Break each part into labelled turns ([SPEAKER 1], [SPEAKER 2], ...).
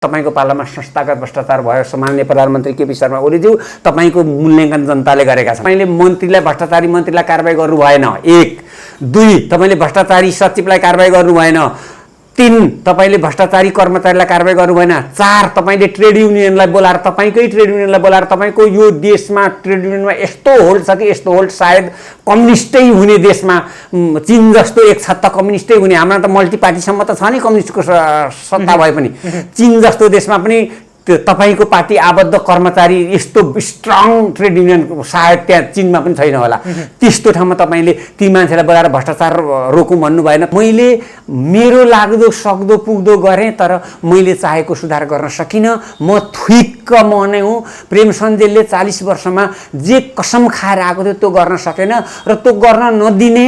[SPEAKER 1] तपाईको पालामा संस्थागत भ्रष्टाचार भयो। सामान्य प्रधानमन्त्री केपी शर्मा ओलीज्यू तपाईको मूल्याङ्कन जनताले गरेका छन्। तपाईले मन्त्रीलाई भ्रष्टाचारी मन्त्रीलाई कारबाही गर्नु भएन। 1 2 तपाईले भ्रष्टाचारी सचिवलाई कारबाही गर्नु भएन। 3 तपाईले भ्रष्टाचारी कर्मचारीलाई कारबाही गर्नु भएन। 4 तपाईले ट्रेड युनियनलाई बोलाएर तपाईकै ट्रेड युनियनलाई बोलाएर तपाईको यो देशमा ट्रेड युनियनमा यस्तो होल्ड छ कि यस्तो होल्ड सायद कम्युनिस्टै हुने देशमा चीन जस्तो एक छत्ता कम्युनिस्टै हुने, हाम्रो त मल्टी पार्टीसम्म त छ नि कम्युनिस्टको सत्ता भए पनि, चीन जस्तो देशमा पनि तपाईको पार्टी आबद्ध कर्मचारी यस्तो स्ट्रङ ट्रेड युनियन सायद त्यहाँ चीनमा पनि छैन होला। त्यस्तो ठाउँमा तपाईले ती मान्छेलाई बोलाएर भ्रष्टाचार रोकौँ भन्नु भएन। मैले मेरो लाग्दो सक्दो पुग्दो गरेँ, तर मैले चाहेको सुधार गर्न सकिनँ। म थुइक्क म नै हुँ। प्रेम सञ्जेलले 40 वर्षमा जे कसम खाएर आएको थियो त्यो गर्न सकेन र त्यो गर्न नदिने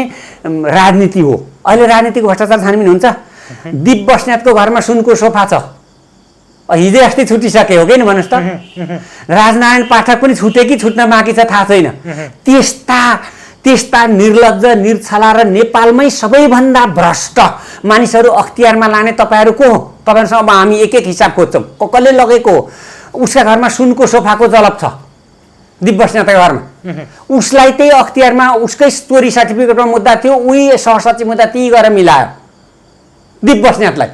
[SPEAKER 1] राजनीति हो। अहिले राजनीतिक भ्रष्टाचार छानबिन हुन्छ। दीप बस्नेतको घरमा सुनको सोफा छ, हिजै अस्ति छुटिसके हो कि नि भन्नुहोस् त। राजनारायण पाठक पनि छुटे कि छुट्न बाँकी छ थाहा छैन। त्यस्ता निर्लज्ज निर्छला र नेपालमै सबैभन्दा भ्रष्ट मानिसहरू अख्तियारमा लाने तपाईहरू को हो? तपाईहरुसँग अब हामी एक एक हिसाब खोज्छौँ। कसले लगेको? उसका घरमा सुनको सोफाको जलप छ दीप बस्नेतको घरमा। उसलाई त्यही अख्तियारमा उसकै चोरी सर्टिफिकेटमा मुद्दा थियो, उही सहसचिव मुद्दा ती गरेर मिलायो दीप बस्नेतलाई।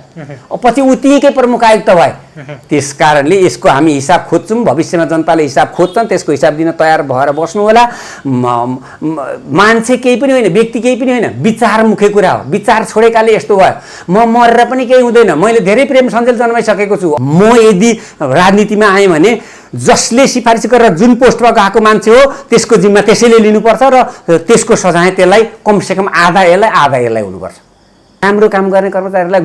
[SPEAKER 1] पछि ऊ त्यहीकै प्रमुख आयुक्त भए। त्यस कारणले यसको हामी हिसाब खोज्छौँ। भविष्यमा जनताले हिसाब खोज्छन्, त्यसको हिसाब दिन तयार भएर बस्नु होला। मान्छे केही पनि होइन, व्यक्ति केही पनि होइन, विचार मुख्य कुरा हो। विचार छोडेकाले यस्तो भयो। म मरेर पनि केही हुँदैन। मैले धेरै प्रेम सञ्जेल जन्माइसकेको छु। म यदि राजनीतिमा आएँ भने जसले सिफारिस गरेर जुन पोस्टमा गएको मान्छे हो त्यसको जिम्मा त्यसैले लिनुपर्छ र त्यसको सजाय त्यसलाई कमसेकम आधा यसलाई हुनुपर्छ। राम्रो काम गर्ने कर्मचारीलाई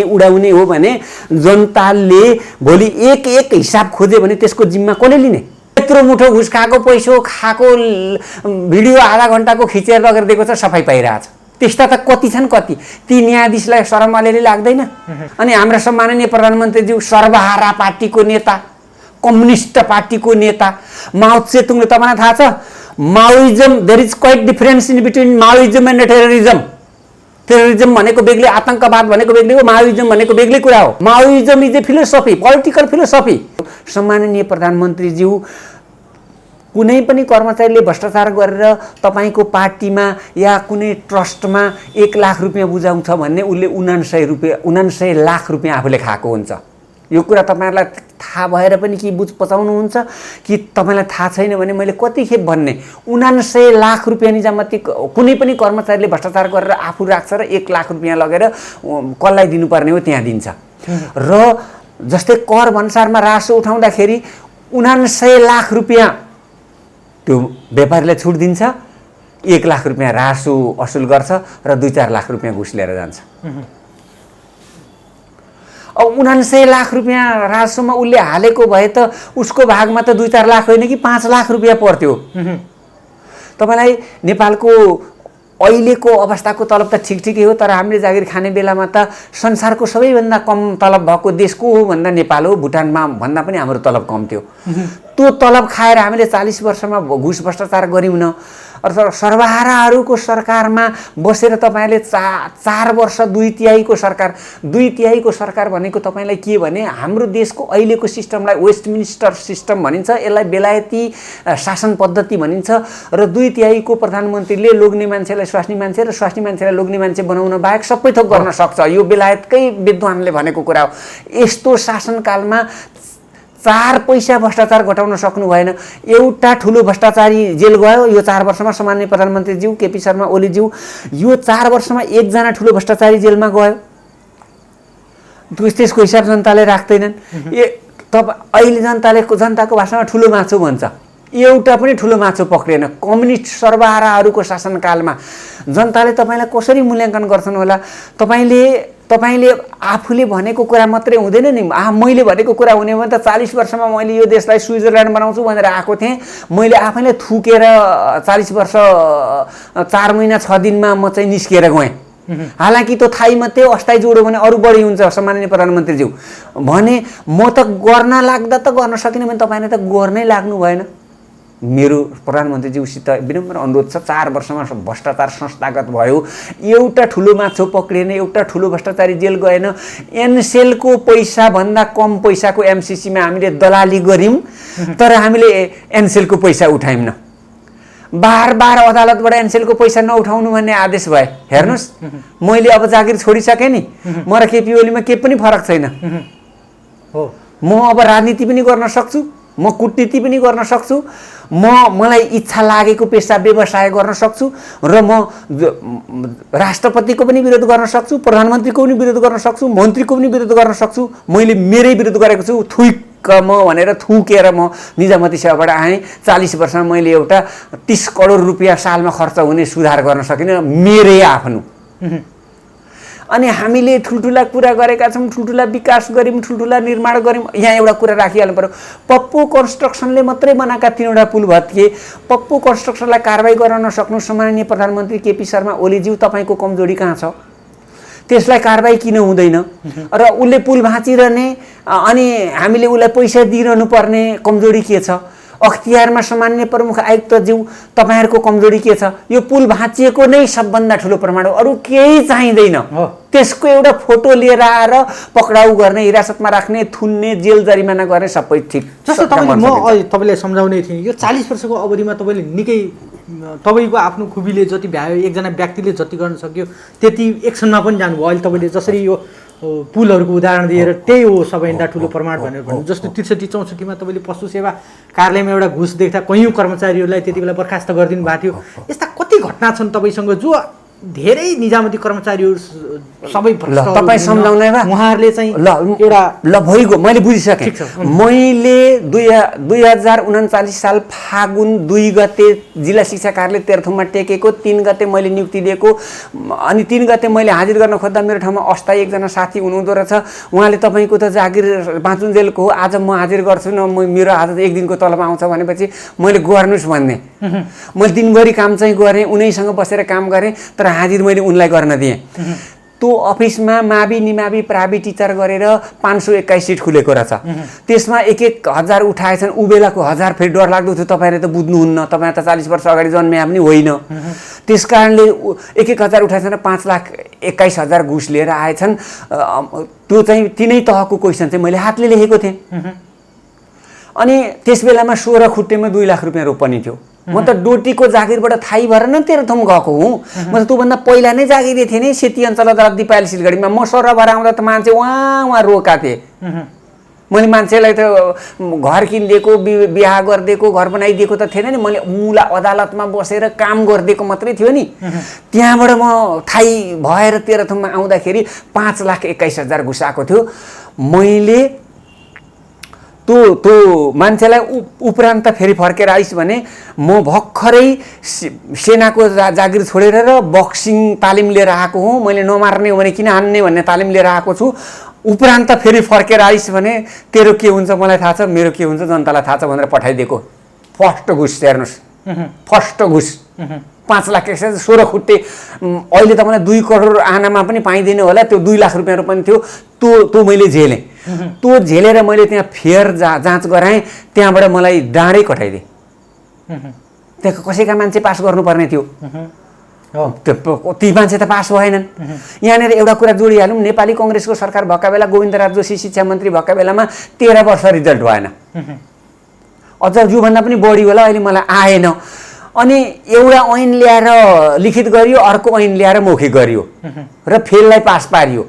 [SPEAKER 1] उडाउने हो भने जनताले भोलि एक हिसाब खोज्यो भने त्यसको जिम्मा कसले लिने? यत्रो मुठो घुस खाएको, पैसो खाएको भिडियो आधा घण्टाको खिचेर लगेर दिएको छ, सफाइ पाइरहेछ। त्यस्ता त कति छन्, कति ती न्यायाधीशलाई शरम अलिअलि लाग्दैन? अनि हाम्रा सम्माननीय प्रधानमन्त्रीज्यू सर्वहारा पार्टीको नेता, कम्युनिस्ट पार्टीको नेता माओ त्से-तुङले तपाईँलाई थाहा छ Maoism, there is quite difference in between Maoism and terrorism. Terrorism भनेको बेग्लै, आतंकवाद भनेको बेग्लै हो, माओइजम भनेको बेग्लै कुरा हो। Maoism is a philosophy, political philosophy. सम्माननीय प्रधानमन्त्रीज्यू, कुनै पनि कर्मचारीले भ्रष्टाचार गरेर तपाईको पार्टीमा या कुनै ट्रस्टमा 1 लाख रुपियाँ बुझाउँछ भन्ने उसले 99 लाख रुपियाँ आफूले खाएको हुन्छ। यो कुरा तपाईहरुलाई थाहा भएर पनि कि बुझ पचाउनुहुन्छ कि तपाईलाई थाहा छैन भने मैले कति खेप भन्ने। 99 लाख रुपियाँ निजामती कुनै पनि कर्मचारीले भ्रष्टाचार गरेर आफू राख्छ र 1 लाख रुपियाँ लगेर कसलाई दिनुपर्ने हो त्यहाँ दिन्छ। र जस्तै कर भन्सारमा रासो उठाउँदाखेरि 99 लाख रुपियाँ त्यो व्यापारीलाई छुट दिन्छ, 1 लाख रुपियाँ रासो असुल गर्छ र 2-4 लाख रुपियाँ घुस लिएर जान्छ। अब 99 लाख रुपियाँ राजस्वमा उसले हालेको भए त उसको भागमा त 2-4 लाख होइन कि 5 लाख रुपियाँ पर्थ्यो। तपाईलाई नेपालको अहिलेको अवस्थाको तलब त ठिकै हो, तर हामीले जागिर खाने बेलामा त संसारको सबैभन्दा कम तलब भएको देश को हो भन्दा नेपाल हो। भुटानमा भन्दा पनि हाम्रो तलब कम थियो। त्यो तलब खाएर हामीले 40 वर्षमा घुस भ्रष्टाचार गर्यौँ न। सर्वहाराहरूको सरकारमा बसेर तपाईले 4 वर्ष 2/3 सरकार भनेको तपाईलाई के भने हाम्रो देशको अहिलेको सिस्टमलाई वेस्टमिन्स्टर सिस्टम भनिन्छ, यसलाई बेलायती शासन पद्धति भनिन्छ। र 2/3 प्रधानमन्त्रीले लोग्ने मान्छेलाई स्वास्नी मान्छे र स्वास्नी मान्छेलाई लोग्ने मान्छे बनाउन बाहेक सबै थोक गर्न सक्छ। यो बेलायतकै विद्वानले भनेको कुरा हो। यस्तो शासनकालमा 4 पैसा भ्रष्टाचार घटाउन सक्नु भएन। एउटा ठुलो भ्रष्टाचारी जेल गयो यो 4 वर्षमा। सामान्य प्रधानमन्त्रीज्यू केपी शर्मा ओलीज्यू यो 4 वर्षमा एकजना ठुलो भ्रष्टाचारी जेलमा गयो। त्यसको हिसाब जनताले राख्दैनन्। अहिले जनताको भाषामा ठुलो माछो भन्छ, एउटा पनि ठुलो माछो पक्रेन। कम्युनिस्ट सर्वहाराहरूको शासनकालमा जनताले तपाईलाई कसरी मूल्याङ्कन गर्छन् होला? तपाईले आफूले भनेको कुरा मात्रै हुँदैन नि। मैले भनेको कुरा हुने भने त 40 वर्षमा मैले यो देशलाई स्विजरल्यान्ड बनाउँछु भनेर आएको थिएँ। मैले आफैले थुकेर 40 वर्ष 4 महिना 6 दिनमा म चाहिँ निस्किएर गएँ। हालाकि त्यो थाइमा त्यो अस्थायी जोडो भने अरू बढी हुन्छ। सम्माननीय प्रधानमन्त्रीज्यू भने म त गर्न लाग्दा त गर्न सकिनँ भने तपाईले त गर्नै लाग्नु भएन। मेरो प्रधानमन्त्रीज्यूसित विनम्र अनुरोध छ, 4 वर्षमा भ्रष्टाचार संस्थागत भयो, एउटा ठुलो माछो पक्रिएन, एउटा ठुलो भ्रष्टाचारी जेल गएन, एनसेलको पैसाभन्दा कम पैसाको एमसिसीमा हामीले दलाली गऱ्यौँ तर हामीले एनसेलको पैसा उठायौँ। बार अदालतबाट एनसेलको पैसा नउठाउनु भन्ने आदेश भए। हेर्नुहोस्, मैले अब जागिर छोडिसकेँ नि, म र केपी ओलीमा केही पनि फरक छैन। म अब राजनीति पनि गर्न सक्छु, म कुटनीति पनि गर्न सक्छु, मलाई इच्छा लागेको पेसा व्यवसाय गर्न सक्छु र म राष्ट्रपतिको पनि विरोध गर्न सक्छु, प्रधानमन्त्रीको पनि विरोध गर्न सक्छु, मन्त्रीको पनि विरोध गर्न सक्छु। मैले मेरै विरोध गरेको छु, थुइक म भनेर थुकेर म निजामती सेवाबाट आएँ। 40 वर्षमा मैले एउटा 30 करोड रुपियाँ सालमा खर्च हुने सुधार गर्न सकिनँ, मेरै आफ्नो। अनि हामीले ठुल्ठुला कुरा गरेका छौँ, ठुल्ठुला विकास गऱ्यौँ, ठुल्ठुला निर्माण गऱ्यौँ। यहाँ एउटा कुरा राखिहाल्नु पर्यो, पप्पू कन्स्ट्रक्सनले मात्रै बनाएका 3वटा पुल भत्किए। पप्पू कन्स्ट्रक्सनलाई कारबाही गर्न नसक्नु सम्माननीय प्रधानमन्त्री केपी शर्मा ओलीज्यू, तपाईँको कमजोरी कहाँ छ? त्यसलाई कारबाही किन हुँदैन? र उसले पुल भाँचिरहने अनि हामीले उसलाई पैसा दिइरहनु पर्ने कमजोरी के छ? अख्तियारमा सामान्य प्रमुख आयुक्तज्यू, तपाईँहरूको कमजोरी के छ? यो पुल भाँचिएको नै सबभन्दा ठुलो प्रमाण हो, अरू केही चाहिँदैन। त्यसको एउटा फोटो लिएर आएर पक्राउ गर्ने, हिरासतमा राख्ने, थुन्ने, जेल जरिमाना गर्ने सबै ठिक।
[SPEAKER 2] जस्तो तपाईँले सम्झाउने थिएँ, यो 40 वर्षको अवधिमा तपाईँले निकै तपाईँको आफ्नो खुबीले जति भ्यायो, एकजना व्यक्तिले जति गर्न सक्यो त्यति एक्सनमा पनि जानुभयो। अहिले तपाईँले जसरी यो पुलहरूको उदाहरण दिएर त्यही हो सबैभन्दा ठुलो प्रमाण भनेर भन्नु। जस्तो 63-64मा तपाईँले पशु सेवा कार्यालयमा एउटा घुस देख्दा कैयौँ कर्मचारीहरूलाई त्यति बेला बर्खास्त गरिदिनु भएको थियो। यस्ता कति घटना छन् तपाईँसँग जो धेरै निजामती कर्मचारीहरू सबै
[SPEAKER 1] तपाईँ सम्झाउने
[SPEAKER 2] उहाँहरूले चाहिँ
[SPEAKER 1] एउटा भइगयो, मैले बुझिसकेँ। मैले 2039 साल फागुन 2 गते जिल्ला शिक्षा कार्यालय तेह्रथुममा टेकेको, 3 गते मैले नियुक्ति दिएको अनि 3 गते मैले हाजिर गर्न खोज्दा मेरो ठाउँमा अस्थायी एकजना साथी हुनुहुँदो रहेछ। उहाँले तपाईँको त जागिर बाँचुन्जेलको हो, आज म हाजिर गर्छु न, मेरो आज 1 दिनको तलब आउँछ भनेपछि मैले गर्नुहोस् भन्ने। मैले दिनभरि काम चाहिँ गरेँ, उनीसँग बसेर काम गरेँ, तर हाजिर मैले उनलाई गर्न दिएँ। त्यो अफिसमा मावि निमावि प्रावि टिचर गरेर 521 सिट खुलेको रहेछ। त्यसमा 1-1 हजार उठाएछन्। ऊ बेलाको 1000 फेरि डर लाग्दो थियो, तपाईँले त बुझ्नुहुन्न, तपाईँ त 40 वर्ष अगाडि जन्मे पनि होइन। त्यस कारणले 1-1 हजार उठाएछन्, 5,21,000 घुस लिएर आएछन्। त्यो चाहिँ तिनै तहको क्वेसन चाहिँ मैले हातले लेखेको थिएँ। अनि त्यस बेलामा 16 खुट्टेमा 2 लाख रुपियाँ रोपनी थियो। म त डोटीको जागिरबाट थाहै भएर न तेह्रथुम गएको हुँ। म त त्योभन्दा पहिला नै जागिरे थिएँ नि, सेती अञ्चल अदालत दिपायल सिलगढीमा। म सर भएर आउँदा त मान्छे उहाँ रोका थिएँ। मैले मान्छेलाई त घर किनिदिएको, बिहा गरिदिएको, घर बनाइदिएको त थिएन नि, मैले मुला अदालतमा बसेर काम गरिदिएको मात्रै थियो नि। त्यहाँबाट म थाहै भएर तेह्रथुममा आउँदाखेरि 5,21,000 घुस आएको थियो। मैले त्यो मान्छेलाई उपरान्त फेरि फर्केर आइस् भने म भर्खरै सेनाको जागिर छोडेर र बक्सिङ तालिम लिएर आएको हुँ। मैले नमार्ने हो भने किन हान्ने भन्ने तालिम लिएर आएको छु। उपरान्त फेरि फर्केर आइस् भने तेरो के हुन्छ मलाई थाहा छ, मेरो के हुन्छ जनतालाई थाहा छ भनेर पठाइदिएको फर्स्ट घुस। हेर्नुहोस्, फर्स्ट घुस 5,00,000 16 खुट्टे। अहिले त मलाई 2 करोड आनामा पनि पाइँदैन होला, त्यो 2 लाख रुपियाँ पनि थियो। त्यो मैले झेलेँ। त्यो झेलेर मैले त्यहाँ फेयर जाँच गराएँ, त्यहाँबाट मलाई डाँडै कटाइदिए। त्यहाँ कसैका मान्छे पास गर्नुपर्ने थियो, ती मान्छे त पास भएनन्। यहाँनिर एउटा कुरा जोडिहालौँ, नेपाली कङ्ग्रेसको सरकार भएका बेला गोविन्दराज जोशी शिक्षा मन्त्री भएका बेलामा 13 वर्ष रिजल्ट भएन, अझ योभन्दा पनि बढी होला। अहिले मलाई आएन। अनि एउटा ऐन ल्याएर लिखित गरियो, अर्को ऐन ल्याएर मौखिक गरियो र फेललाई पास पारियो।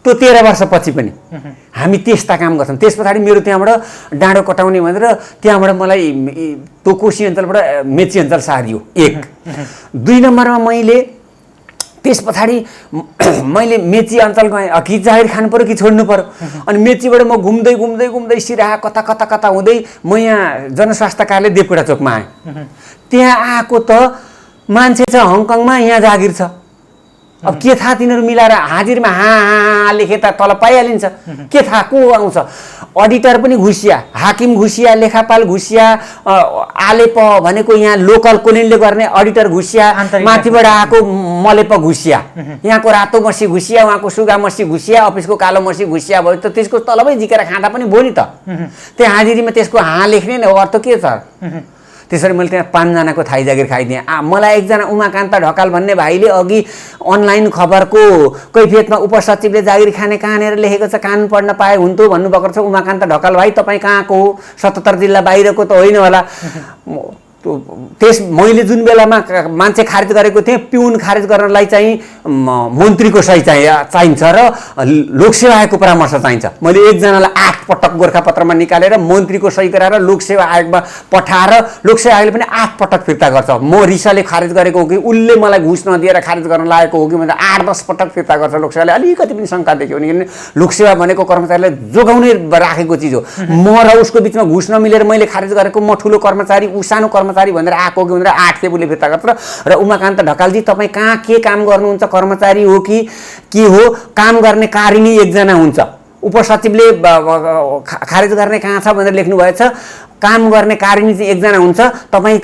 [SPEAKER 1] त्यो 13 वर्षपछि पनि हामी त्यस्ता काम गर्छौँ। त्यस पछाडि मेरो त्यहाँबाट डाँडो कटाउने भनेर त्यहाँबाट मलाई त्यो कोशी अञ्चलबाट मेची अञ्चल सारियो 1। 2 नम्बरमा मैले त्यस पछाडि मैले मेची अञ्चल गएँ। कि जागिर खानु पऱ्यो कि छोड्नु पऱ्यो। अनि मेचीबाट म घुम्दै घुम्दै घुम्दै सिराहा कता कता कता हुँदै म यहाँ जनस्वास्थ्य कार्यालय देवकोटा चोकमा आएँ। त्यहाँ आएको त मान्छे छ हङकङमा, यहाँ जागिर छ। अब के थाहा तिनीहरू मिलाएर हाजिरमा हा लेखे त तल पाइहालिन्छ, के थाहा को आउँछ। अडिटर पनि घुसिया, हाकिम घुसिया, लेखापाल घुसिया, आलेप भनेको यहाँ लोकल कोलिनले गर्ने अडिटर घुसिया, माथिबाट आएको मलेप घुसिया, यहाँको रातो मसी घुसिया, उहाँको सुगा मसी घुसिया, अफिसको कालो मसी घुसिया भयो त त्यसको तलबै झिकेर खाँदा पनि भयो नि त। त्यो हाजिरीमा त्यसको हाँ लेख्ने नै अर्थ के छ। त्यसरी मैले त्यहाँ 5 जनाको थाई जागिर खाइदिएँ। मलाई एकजना उमाकान्त ढकाल भन्ने भाइले अघि अनलाइन खबरको कैफियतमा उपसचिवले जागिर खाने कहाँनिर लेखेको छ, कानुन पढ्न पाए हुन्थ्यो भन्नुभएको छ। उमाकान्त ढकाल भाइ तपाईँ कहाँको हो? 77 जिल्ला बाहिरको त होइन होला। मैले जुन बेलामा मान्छे खारेज गरेको थिएँ, पिउन खारेज गर्नलाई चाहिँ मन्त्रीको सही चाहिन्छ र लोकसेवा आयोगको परामर्श चाहिन्छ। मैले एकजनालाई 8 पटक गोर्खापत्रमा निकालेर मन्त्रीको सही गराएर लोकसेवा आयोगमा पठाएर लोकसेवा आयोगले पनि 8 पटक फिर्ता गर्छ। म रिसाले खारेज गरेको हो कि उसले मलाई घुस नदिएर खारेज गर्न लागेको हो कि भनेर 8-10 पटक फिर्ता गर्छ लोकसेवाले। अलिकति पनि शङ्का देख्यो भने लोकसेवा भनेको कर्मचारीलाई जोगाउनै राखेको चिज हो। म र उसको बिचमा घुस नमिलेर मैले खारेज गरेको, म ठुलो कर्मचारी ऊ सानो कर्मचारी भनेर आएको कि भनेर 8 खेपले फिर्ता गर्छ। र उमाकान्त ढकालजी तपाईँ कहाँ के काम गर्नुहुन्छ, कर्मचारी हो कि के हो? काम गर्ने कारिणी एकजना हुन्छ, उपसचिवले खारेज गर्ने कहाँ छ भनेर लेख्नु भएछ। काम गर्ने कारिणी चाहिँ एकजना हुन्छ। तपाईँ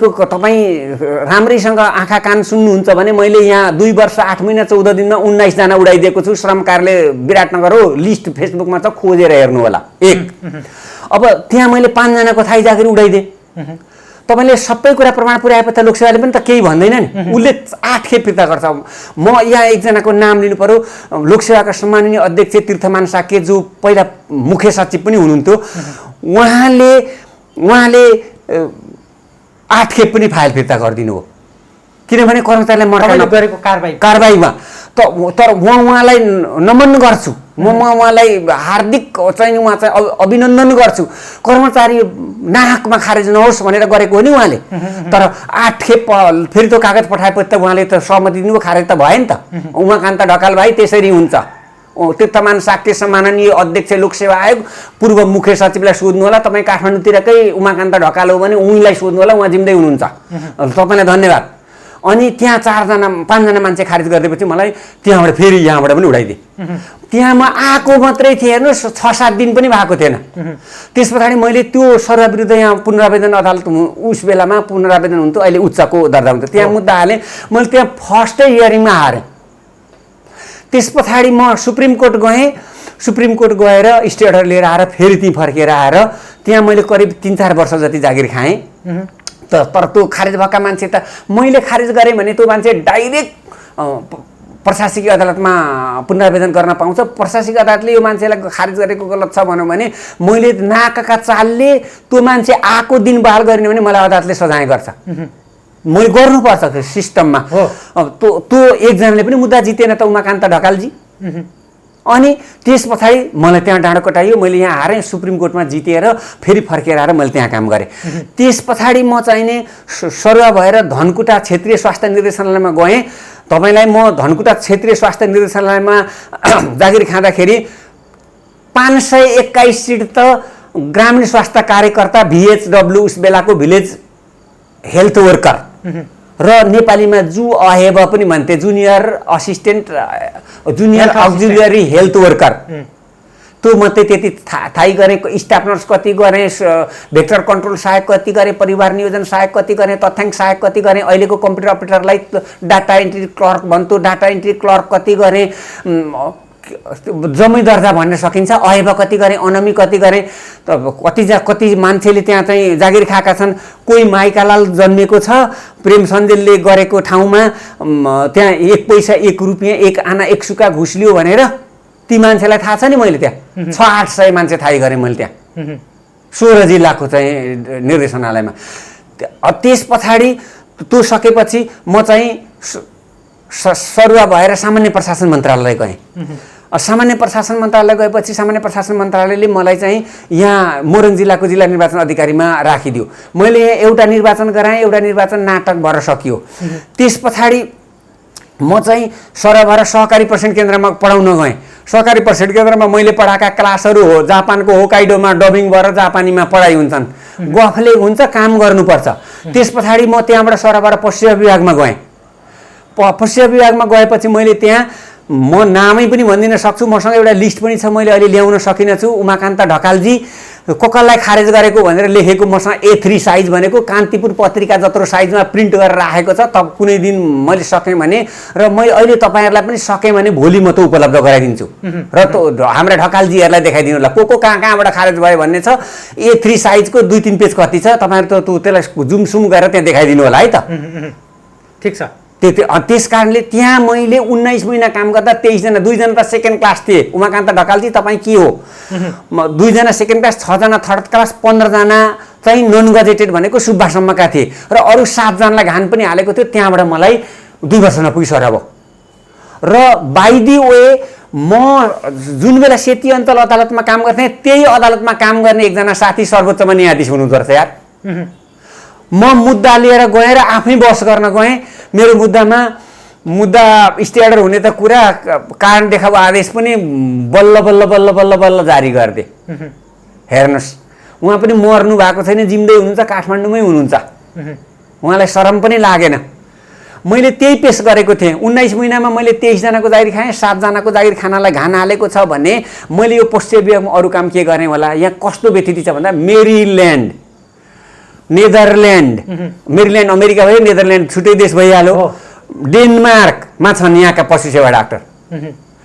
[SPEAKER 1] राम्रैसँग आँखा कान सुन्नुहुन्छ भने मैले यहाँ 2 वर्ष 8 महिना 14 दिनमा 19 जना उडाइदिएको छु। श्रम कार्यालय विराटनगर हो, लिस्ट फेसबुकमा छ, खोजेर हेर्नु होला। 1 अब त्यहाँ मैले 5 जनाको थाई जागिर उडाइदिएँ। तपाईँले सबै कुरा प्रमाण पुर्याएपछि त लोकसेवाले पनि त केही भन्दैन नि, उसले 8 खेप फिर्ता गर्छ। म यहाँ एकजनाको नाम लिनु पर्यो, लोकसेवाका सम्माननीय अध्यक्ष तीर्थमान साके जो पहिला मुख्य सचिव पनि हुनुहुन्थ्यो। उहाँले 8 खेप पनि फाइल फिर्ता गरिदिनु हो, किनभने कर्मचारीलाई मर्का
[SPEAKER 2] गरेको
[SPEAKER 1] कारबाहीमा। तर उहाँलाई नमन गर्छु, म उहाँलाई हार्दिक चाहिँ उहाँ चाहिँ अभिनन्दन गर्छु। कर्मचारी नाकमा खारेज नहोस् भनेर गरेको हो नि उहाँले। तर 8 खेप फेरि त्यो कागज पठाएपछि त उहाँले त सहमति दिनुभयो, खारेज त भयो नि त। उमाकान्त ढकाल भाइ त्यसरी हुन्छ। तीर्थमान साक्य सम्माननीय अध्यक्ष लोकसेवा आयोग पूर्व मुख्य सचिवलाई सोध्नु होला। तपाईँ काठमाडौँतिरकै उमाकान्त ढकाल हो भने उहीलाई सोध्नु होला, उहाँ जिम्दै हुनुहुन्छ। तपाईँलाई धन्यवाद। अनि त्यहाँ 5 जना मान्छे खारेज गरिदिएपछि मलाई त्यहाँबाट फेरि यहाँबाट पनि उडाइदिए। त्यहाँ म आएको मात्रै थिएँ, हेर्नुहोस् 6-7 दिन पनि भएको थिएन। त्यस पछाडि मैले त्यो सरुवा विरुद्ध यहाँ पुनरावेदन अदालत उस बेलामा पुनरावेदन हुन्थ्यो, अहिले उच्चको दर्जा हुन्थ्यो, त्यहाँ मुद्दा हालेँ। मैले त्यहाँ फर्स्टै हियरिङमा हारेँ। त्यस पछाडि म सुप्रिम कोर्ट गएँ। सुप्रिम कोर्ट गएर स्टे अर्डर लिएर आएर फेरि त्यहीँ फर्केर आएर त्यहाँ मैले करिब 3-4 वर्ष जति जागिर खाएँ। तर त्यो खारेज भएका मान्छे त मैले खारेज गरेँ भने त्यो मान्छे डाइरेक्ट प्रशासकीय अदालतमा पुनरावेदन गर्न पाउँछ। प्रशासकीय अदालतले यो मान्छेलाई खारेज गरेको गलत छ भनौँ भने मैले नाकका चालले त्यो मान्छे आएको दिन बहाल गरिने भने मलाई अदालतले सजाय गर्छ। मैले गर्नुपर्छ त्यो सिस्टममा। त्यो एकजनाले पनि मुद्दा जितेन त उमाकान्त ढकालजी। अनि त्यस पछाडि मलाई त्यहाँ डाँडो कटाइयो, मैले यहाँ हारेँ, सुप्रिम कोर्टमा जितेर फेरि फर्केर आएर मैले त्यहाँ काम गरेँ। त्यस पछाडि म चाहिने सरुवा भएर धनकुटा क्षेत्रीय स्वास्थ्य निर्देशनालयमा गएँ। तपाईँलाई म धनकुटा क्षेत्रीय स्वास्थ्य निर्देशनालयमा जागिर खाँदाखेरि 521 सिट त ग्रामीण स्वास्थ्य कार्यकर्ता VHW उस बेलाको भिलेज हेल्थ वर्कर र नेपालीमा जु अहेब पनि भन्थे, जुनियर अक्जिलियरी हेल्थ वर्कर। त्यो मात्रै त्यति थाहै गरेँ। स्टाफ नर्स कति गरेँ, भेक्टर कन्ट्रोल सहायक कति गरेँ, परिवार नियोजन सहायक कति गरेँ, तथ्याङ्क सहायक कति गरेँ, अहिलेको कम्प्युटर अपरेटरलाई डाटा इन्ट्री क्लर्क भन्थ्यो, डाटा इन्ट्री क्लर्क कति गरेँ, जम्मै दर्जा भन्न सकिन्छ, अहेब कति गरेँ, अनमी कति गरेँ। कति मान्छेले त्यहाँ चाहिँ जागिर खाएका छन्। कोही माइकालाल जन्मेको छ प्रेम सञ्जेलले गरेको ठाउँमा, त्यहाँ 1 पैसा 1 रुपियाँ 1 आना 1 सुका घुस लियो भनेर ती मान्छेलाई थाहा छ नि। मैले त्यहाँ 600-800 मान्छे थाहै गरेँ मैले त्यहाँ 16 जिल्लाको चाहिँ निर्देशनालयमा। त्यस पछाडि त्यो सकेपछि म चाहिँ सरुवा भएर सामान्य प्रशासन मन्त्रालय गएँ। सामान्य प्रशासन मन्त्रालय गएपछि सामान्य प्रशासन मन्त्रालयले मलाई चाहिँ यहाँ मोरङ जिल्लाको जिल्ला निर्वाचन अधिकारीमा राखिदियो। मैले यहाँ एउटा निर्वाचन गराएँ, एउटा निर्वाचन नाटक भएर सकियो। त्यस पछाडि म चाहिँ सरुवा भएर सहकारी प्रशिक्षण केन्द्रमा पढाउन गएँ। सहकारी प्रशिक्षण केन्द्रमा मैले पढाएका क्लासहरू हो जापानको होकाइडोमा डबिङ भएर जापानीमा पढाइ हुन्छन्, गफले हुन्छ, काम गर्नुपर्छ। त्यस पछाडि म त्यहाँबाट सरुवा भएर पशु विभागमा गएँ। पशु विभागमा गएपछि मैले त्यहाँ म नामै पनि भनिदिन सक्छु, मसँग एउटा लिस्ट पनि छ, मैले अहिले ल्याउन सकिनँ छु। उमाकान्त ढकालजी कसलाई खारेज गरेको भनेर लेखेको मसँग A3 साइज भनेको कान्तिपुर पत्रिका जत्रो साइजमा प्रिन्ट गरेर राखेको छ। त कुनै दिन मैले सकेँ भने र मैले अहिले तपाईँहरूलाई पनि सकेँ भने भोलि म त उपलब्ध गराइदिन्छु र हाम्रा ढकालजीहरूलाई देखाइदिनु होला को कहाँबाट खारेज भयो भन्ने छ। A3 साइजको 2-3 पेज कति छ, तपाईँहरू त्यसलाई जुमसुम गरेर त्यहाँ देखाइदिनु होला है त।
[SPEAKER 2] ठिक छ।
[SPEAKER 1] त्यस कारणले त्यहाँ मैले 19 महिना काम गर्दा 23 जना, 2 जना त सेकेन्ड क्लास थिए। उमाकान्त ढकालजी तपाईँ के हो? 2 जना सेकेन्ड क्लास, 6 जना थर्ड क्लास, 15 जना चाहिँ नन गजेटेड भनेको सुब्बासम्मका थिए र अरू 7 जनालाई घान पनि हालेको थियो। त्यहाँबाट मलाई 2 वर्ष नपुगिसक्यो अब। र बाइ दि वे म जुन बेला सेती अञ्चल अदालतमा काम गर्थेँ त्यही अदालतमा काम गर्ने एकजना साथी सर्वोच्चमा न्यायाधीश हुनुहुँदो रहेछ यार। म मुद्दा लिएर गएँ र आफै बहस गर्न गएँ। मेरो मुद्दा स्टे अर्डर हुने त कुरा कारण देखाउ आदेश पनि बल्ल बल्ल बल्ल बल्ल बल्ल जारी गरिदिए। हेर्नुहोस्, उहाँ पनि मर्नु भएको छैन, जिउँदै हुनुहुन्छ, काठमाडौँमै हुनुहुन्छ। उहाँलाई शरम पनि लागेन। मैले त्यही पेस गरेको थिएँ। 19 महिनामा मैले 23 जनाको जागिर खाएँ, 7 जनाको जागिर खानालाई घान हालेको छ भने मैले यो पश्चिम विभागमा अरू काम के गरेँ होला। यहाँ कस्तो व्यतिथि छ भन्दा मेरील्यान्ड, नेदरल्यान्ड, मेरील्यान्ड अमेरिका भयो, नेदरल्यान्ड छुट्टै देश भइहाल्यो, डेनमार्कमा छन् यहाँका पशु सेवा डाक्टर।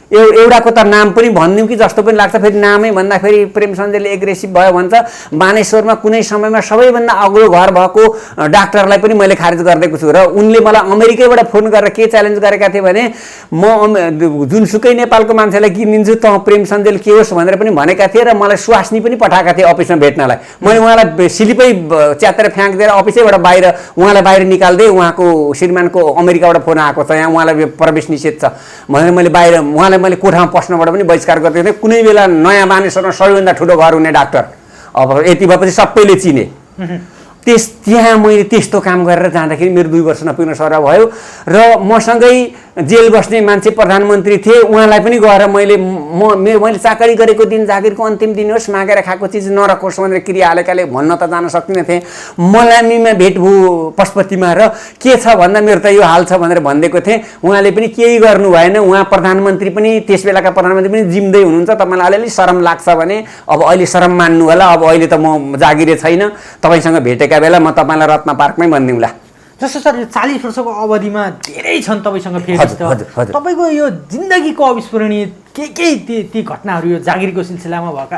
[SPEAKER 1] एउटाको त नाम पनि भनिदिउँ कि जस्तो पनि लाग्छ, फेरि नामै भन्दाखेरि प्रेम सञ्जयले एग्रेसिभ भयो भन्छ। बानेश्वरमा कुनै समयमा सबैभन्दा अग्लो घर भएको डाक्टरलाई पनि मैले खारेज गरिदिएको छु र उनले मलाई अमेरिकैबाट फोन गरेर के च्यालेन्ज गरेका थिए भने म जुनसुकै नेपालको मान्छेलाई किनिदिन्छु, त प्रेम सञ्जयल के होस् भनेर पनि भनेका थिए र मलाई सुवास्नी पनि पठाएका थिए अफिसमा भेट्नलाई। मैले उहाँलाई सिलिपै च्यातेर फ्याँकिदिएर अफिसैबाट बाहिर उहाँलाई बाहिर निकालिदिएँ। उहाँको श्रीमानको अमेरिकाबाट फोन आएको छ, यहाँ उहाँलाई प्रवेश निषेध छ भनेर मैले बाहिर उहाँलाई मैले कोठामा पस्नबाट पनि बहिष्कार गर्दै थिएँ। कुनै बेला नयाँ बानेश्वरमा सबैभन्दा ठुलो घर हुने डाक्टर, अब यति भएपछि सबैले चिने। त्यहाँ मैले त्यस्तो काम गरेर जाँदाखेरि मेरो 2 वर्ष नपुग्न सर भयो र मसँगै जेल बस्ने मान्छे प्रधानमन्त्री थिए, उहाँलाई पनि गएर मैले चाकरी गरेको दिन जागिरको अन्तिम दिन होस्, मागेर खाएको चिज नरकोस् भनेर क्रिया हालेकाले भन्न त जान सक्दिनँ थिएँ। मलामीमा भेट भयो पशुपतिमा र के छ भन्दा मेरो त यो हाल छ भनेर भनिदिएको थिएँ। उहाँले पनि केही गर्नु भएन। उहाँ प्रधानमन्त्री पनि त्यस बेलाका प्रधानमन्त्री पनि जिम्दै हुनुहुन्छ। तपाईँलाई अलिअलि शरम लाग्छ भने अब अहिले शरम मान्नु होला, अब अहिले त म जागिरे छैन, तपाईँसँग भेटेका बेला म तपाईँलाई रत्न पार्कमै भनिदिउँला।
[SPEAKER 2] जस्तो सर, यो 40 वर्षको अवधिमा धेरै छन् तपाईँसँग फेरि तपाईँको यो जिन्दगीको अविस्मरणीय ती घटनाहरू यो जागिरको सिलसिलामा भएका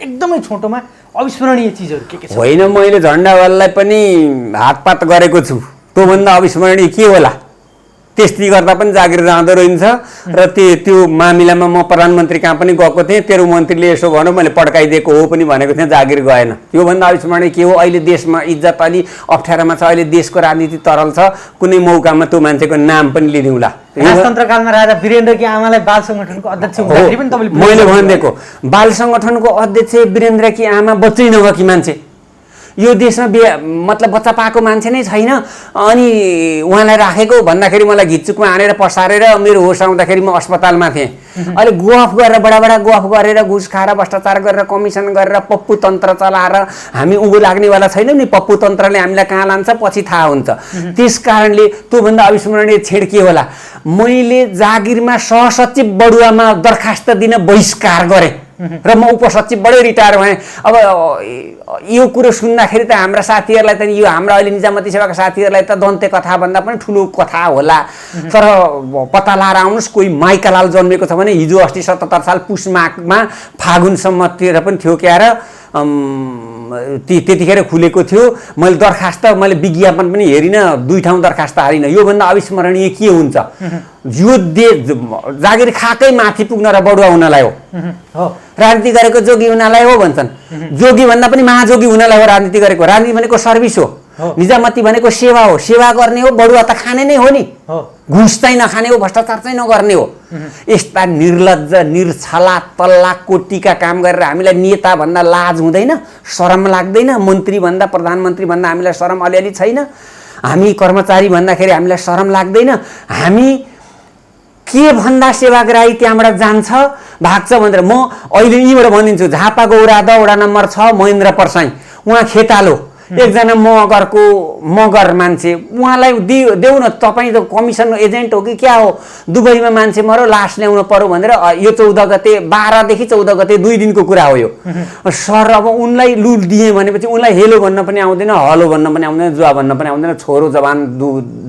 [SPEAKER 2] एकदमै छोटोमा अविस्मरणीय चिजहरू के छ?
[SPEAKER 1] होइन, मैले झन्डावाललाई पनि हातपात गरेको छु, त्योभन्दा अविस्मरणीय के होला? त्यस्तै गर्दा पनि जागिर जाँदो रहन्छ र त्यो मामिलामा म प्रधानमन्त्री कहाँ पनि गएको थिएँ। तेरो मन्त्रीले यसो भन्यो, मैले पड्काइदिएको हो पनि भनेको थिएँ, जागिर गएन। योभन्दा अविस्मरणीय के हो? अहिले देशमा इज्जत अलि अप्ठ्यारोमा छ, अहिले देशको राजनीति तरल छ, कुनै मौकामा त्यो मान्छेको नाम पनि लिदिउँला।
[SPEAKER 2] राजतन्त्रकालमा राजा वीरेन्द्रकी आमालाई बाल सङ्गठनको अध्यक्ष हुँदाखेरि पनि तपाईँले
[SPEAKER 1] मैले भनिदिएको बाल सङ्गठनको अध्यक्ष वीरेन्द्रकी आमा बच्चै नभएकी मान्छे, यो देशमा मतलब बच्चा पाएको मान्छे नै छैन। अनि उहाँलाई राखेको भन्दाखेरि मलाई घिच्चुकमा हानेर पसारेर मेरो होस आउँदाखेरि म अस्पतालमा थिएँ। अहिले गफ गरेर बडा गफ गरेर घुस खाएर भ्रष्टाचार गरेर कमिसन गरेर पप्पु तन्त्र चलाएर हामी उँभो लाग्नेवाला छैनौँ नि। पप्पु तन्त्रले हामीलाई कहाँ लान्छ पछि थाहा हुन्छ। त्यस कारणले त्योभन्दा अविस्मरणीय छेड के होला? मैले जागिरमा सहसचिव बडुवामा दरखास्त दिन बहिष्कार गरेँ र म उपसचिवबाटै रिटायर भएँ। अब यो कुरो सुन्दाखेरि त हाम्रा साथीहरूलाई त यो हाम्रा अहिले निजामती सेवाका साथीहरूलाई त दन्ते कथा भन्दा पनि ठुलो कथा होला। तर पत्ता लाएर आउनुहोस्, कोही माइकालाल जन्मेको छ भने हिजो अस्ति 77 साल पुष माघमा फागुनसम्मतिर पनि थियो क्यार त्यतिखेर खुलेको थियो। मैले दरखास्त मैले विज्ञापन पनि हेरिनँ, 2 ठाउँ दरखास्त हालिनँ। योभन्दा अविस्मरणीय के हुन्छ? यो जागिर खाएकै माथि पुग्न र बडुवा हुनलाई हो। राजनीति गरेको जोगी हुनलाई हो भन्छन्। जोगी भन्दा पनि महाजोगी हुनलाई हो राजनीति गरेको। राजनीति भनेको सर्भिस हो, निजामती भनेको सेवा हो। सेवा गर्ने हो, बडुवा त खाने नै हो नि। घुस चाहिँ नखाने हो, भ्रष्टाचार चाहिँ नगर्ने हो। यस्ता निर्लज्ज निर्छला तल्ला कोटीका काम गरेर हामीलाई नेता भन्दा लाज हुँदैन, शरम लाग्दैन? मन्त्री भन्दा प्रधानमन्त्री भन्दा हामीलाई शरम अलिअलि छैन? हामी कर्मचारी भन्दाखेरि हामीलाई शरम लाग्दैन? हामी के भन्दा सेवाग्राही त्यहाँबाट जान्छ भाग्छ भनेर म अहिले यहीँबाट भनिदिन्छु। झापा गौराद वडा नम्बर 6 महेन्द्र परसाई, उहाँ खेतालो एकजना मगर मान्छे उहाँलाई देऊ न, तपाईँ त कमिसन एजेन्ट हो कि क्या हो, दुबईमा मान्छे मऱ्यो लास ल्याउनु पर्यो भनेर यो 14 गते 12 देखि 14 गते 2 दिनको कुरा हो यो। सर अब उनलाई लुट दिए भनेपछि उनलाई हेलो भन्न पनि आउँदैन, हलो भन्न पनि आउँदैन, जुवा भन्न पनि आउँदैन, छोरो जवान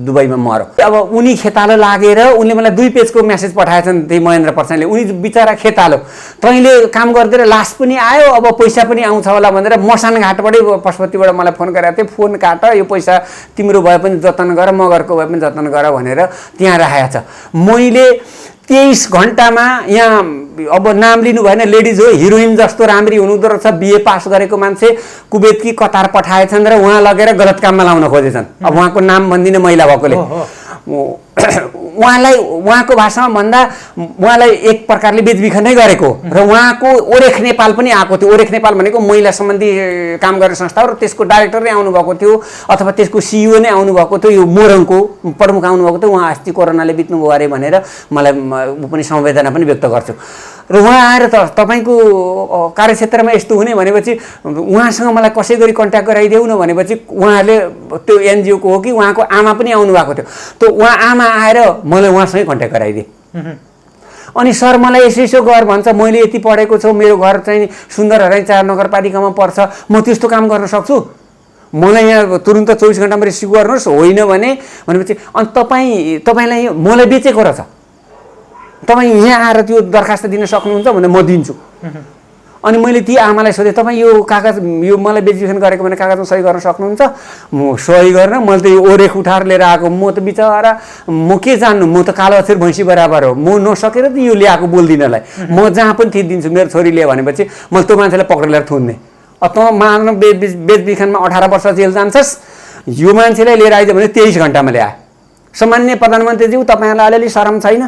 [SPEAKER 1] दुबईमा मर्यो। अब उनी खेतालो लागेर उनले मलाई 2 पेजको मेसेज पठाएछन् त्यही महेन्द्र प्रसादले। उनी बिचरा खेतालो, तैँले काम गरिदिएर लास पनि आयो, अब पैसा पनि आउँछ होला भनेर मसान घाटबाटै पशुपतिबाट मलाई फोन गरेको थिएँ, फोन काट, यो पैसा तिम्रो भए पनि जतन गर, मगरको भए पनि जतन गर भनेर त्यहाँ राखेको छ। मैले 23 घन्टामा यहाँ, अब नाम लिनु भएन, लेडिज हो, हिरोइन जस्तो राम्री हुनुहुँदो रहेछ, बिए पास गरेको मान्छे, कुवेतकी कतार पठाएछन् र उहाँ लगेर गलत काममा लाउन खोजेछन्। अब उहाँको नाम भन्दिनँ महिला भएकोले। उहाँलाई उहाँको भाषामा भन्दा उहाँलाई एक प्रकारले बेचबिखनै गरेको र उहाँको ओरेख नेपाल पनि आएको थियो। ओरेख नेपाल भनेको महिला सम्बन्धी काम गर्ने संस्था हो र त्यसको डाइरेक्टर नै आउनुभएको थियो अथवा त्यसको सिइओ नै आउनुभएको थियो, यो मोरङको प्रमुख आउनुभएको थियो। उहाँ अस्ति कोरोनाले बित्नुभयो अरे भनेर मलाई म पनि संवेदना पनि व्यक्त गर्छु। र उहाँ आएर तपाईँको कार्यक्षेत्रमा यस्तो हुने भनेपछि उहाँसँग मलाई कसै गरी कन्ट्याक्ट गराइदेऊ न भनेपछि उहाँहरूले त्यो एनजिओको हो कि उहाँको आमा पनि आउनुभएको थियो। त उहाँ आमा आएर मलाई उहाँसँगै कन्ट्याक्ट गराइदिए। अनि सर मलाई यसो गर भन्छ, मैले यति पढेको छु, मेरो घर चाहिँ सुन्दरहराई 4 नगरपालिकामा पर्छ, म त्यस्तो काम गर्न सक्छु, मलाई यहाँ तुरुन्त 24 घन्टामा रिसिभ गर्नुहोस्, होइन भनेपछि अनि तपाईँलाई मलाई बेचेको रहेछ, तपाईँ यहाँ आएर त्यो दरखास्त दिन सक्नुहुन्छ भने म दिन्छु। अनि मैले ती आमालाई सोधेँ, तपाईँ यो कागज यो मलाई बेचबिखन गरेको भने कागजमा सही गर्न सक्नुहुन्छ? म सही गर्न, मैले त यो ओरेख उठाएर लिएर आएको, म त बिचरा म के जान्नु, म त कालो अक्षर भैँसी बराबर हो, म नसकेर त यो ल्याएको बोल्दिनलाई, म जहाँ पनि थिचिदिन्छु, मेरो छोरी ल्यायो भनेपछि मैले त्यो मान्छेलाई पक्रेर लिएर थुन्ने। तँ मार्न बेचबिखनमा 18 वर्ष जेल जान्छस्, यो मान्छेलाई लिएर आइज भने 23 घन्टामा ल्याए। सामान्य प्रधानमन्त्रीज्यू तपाईँहरूलाई अलिअलि शरम छैन?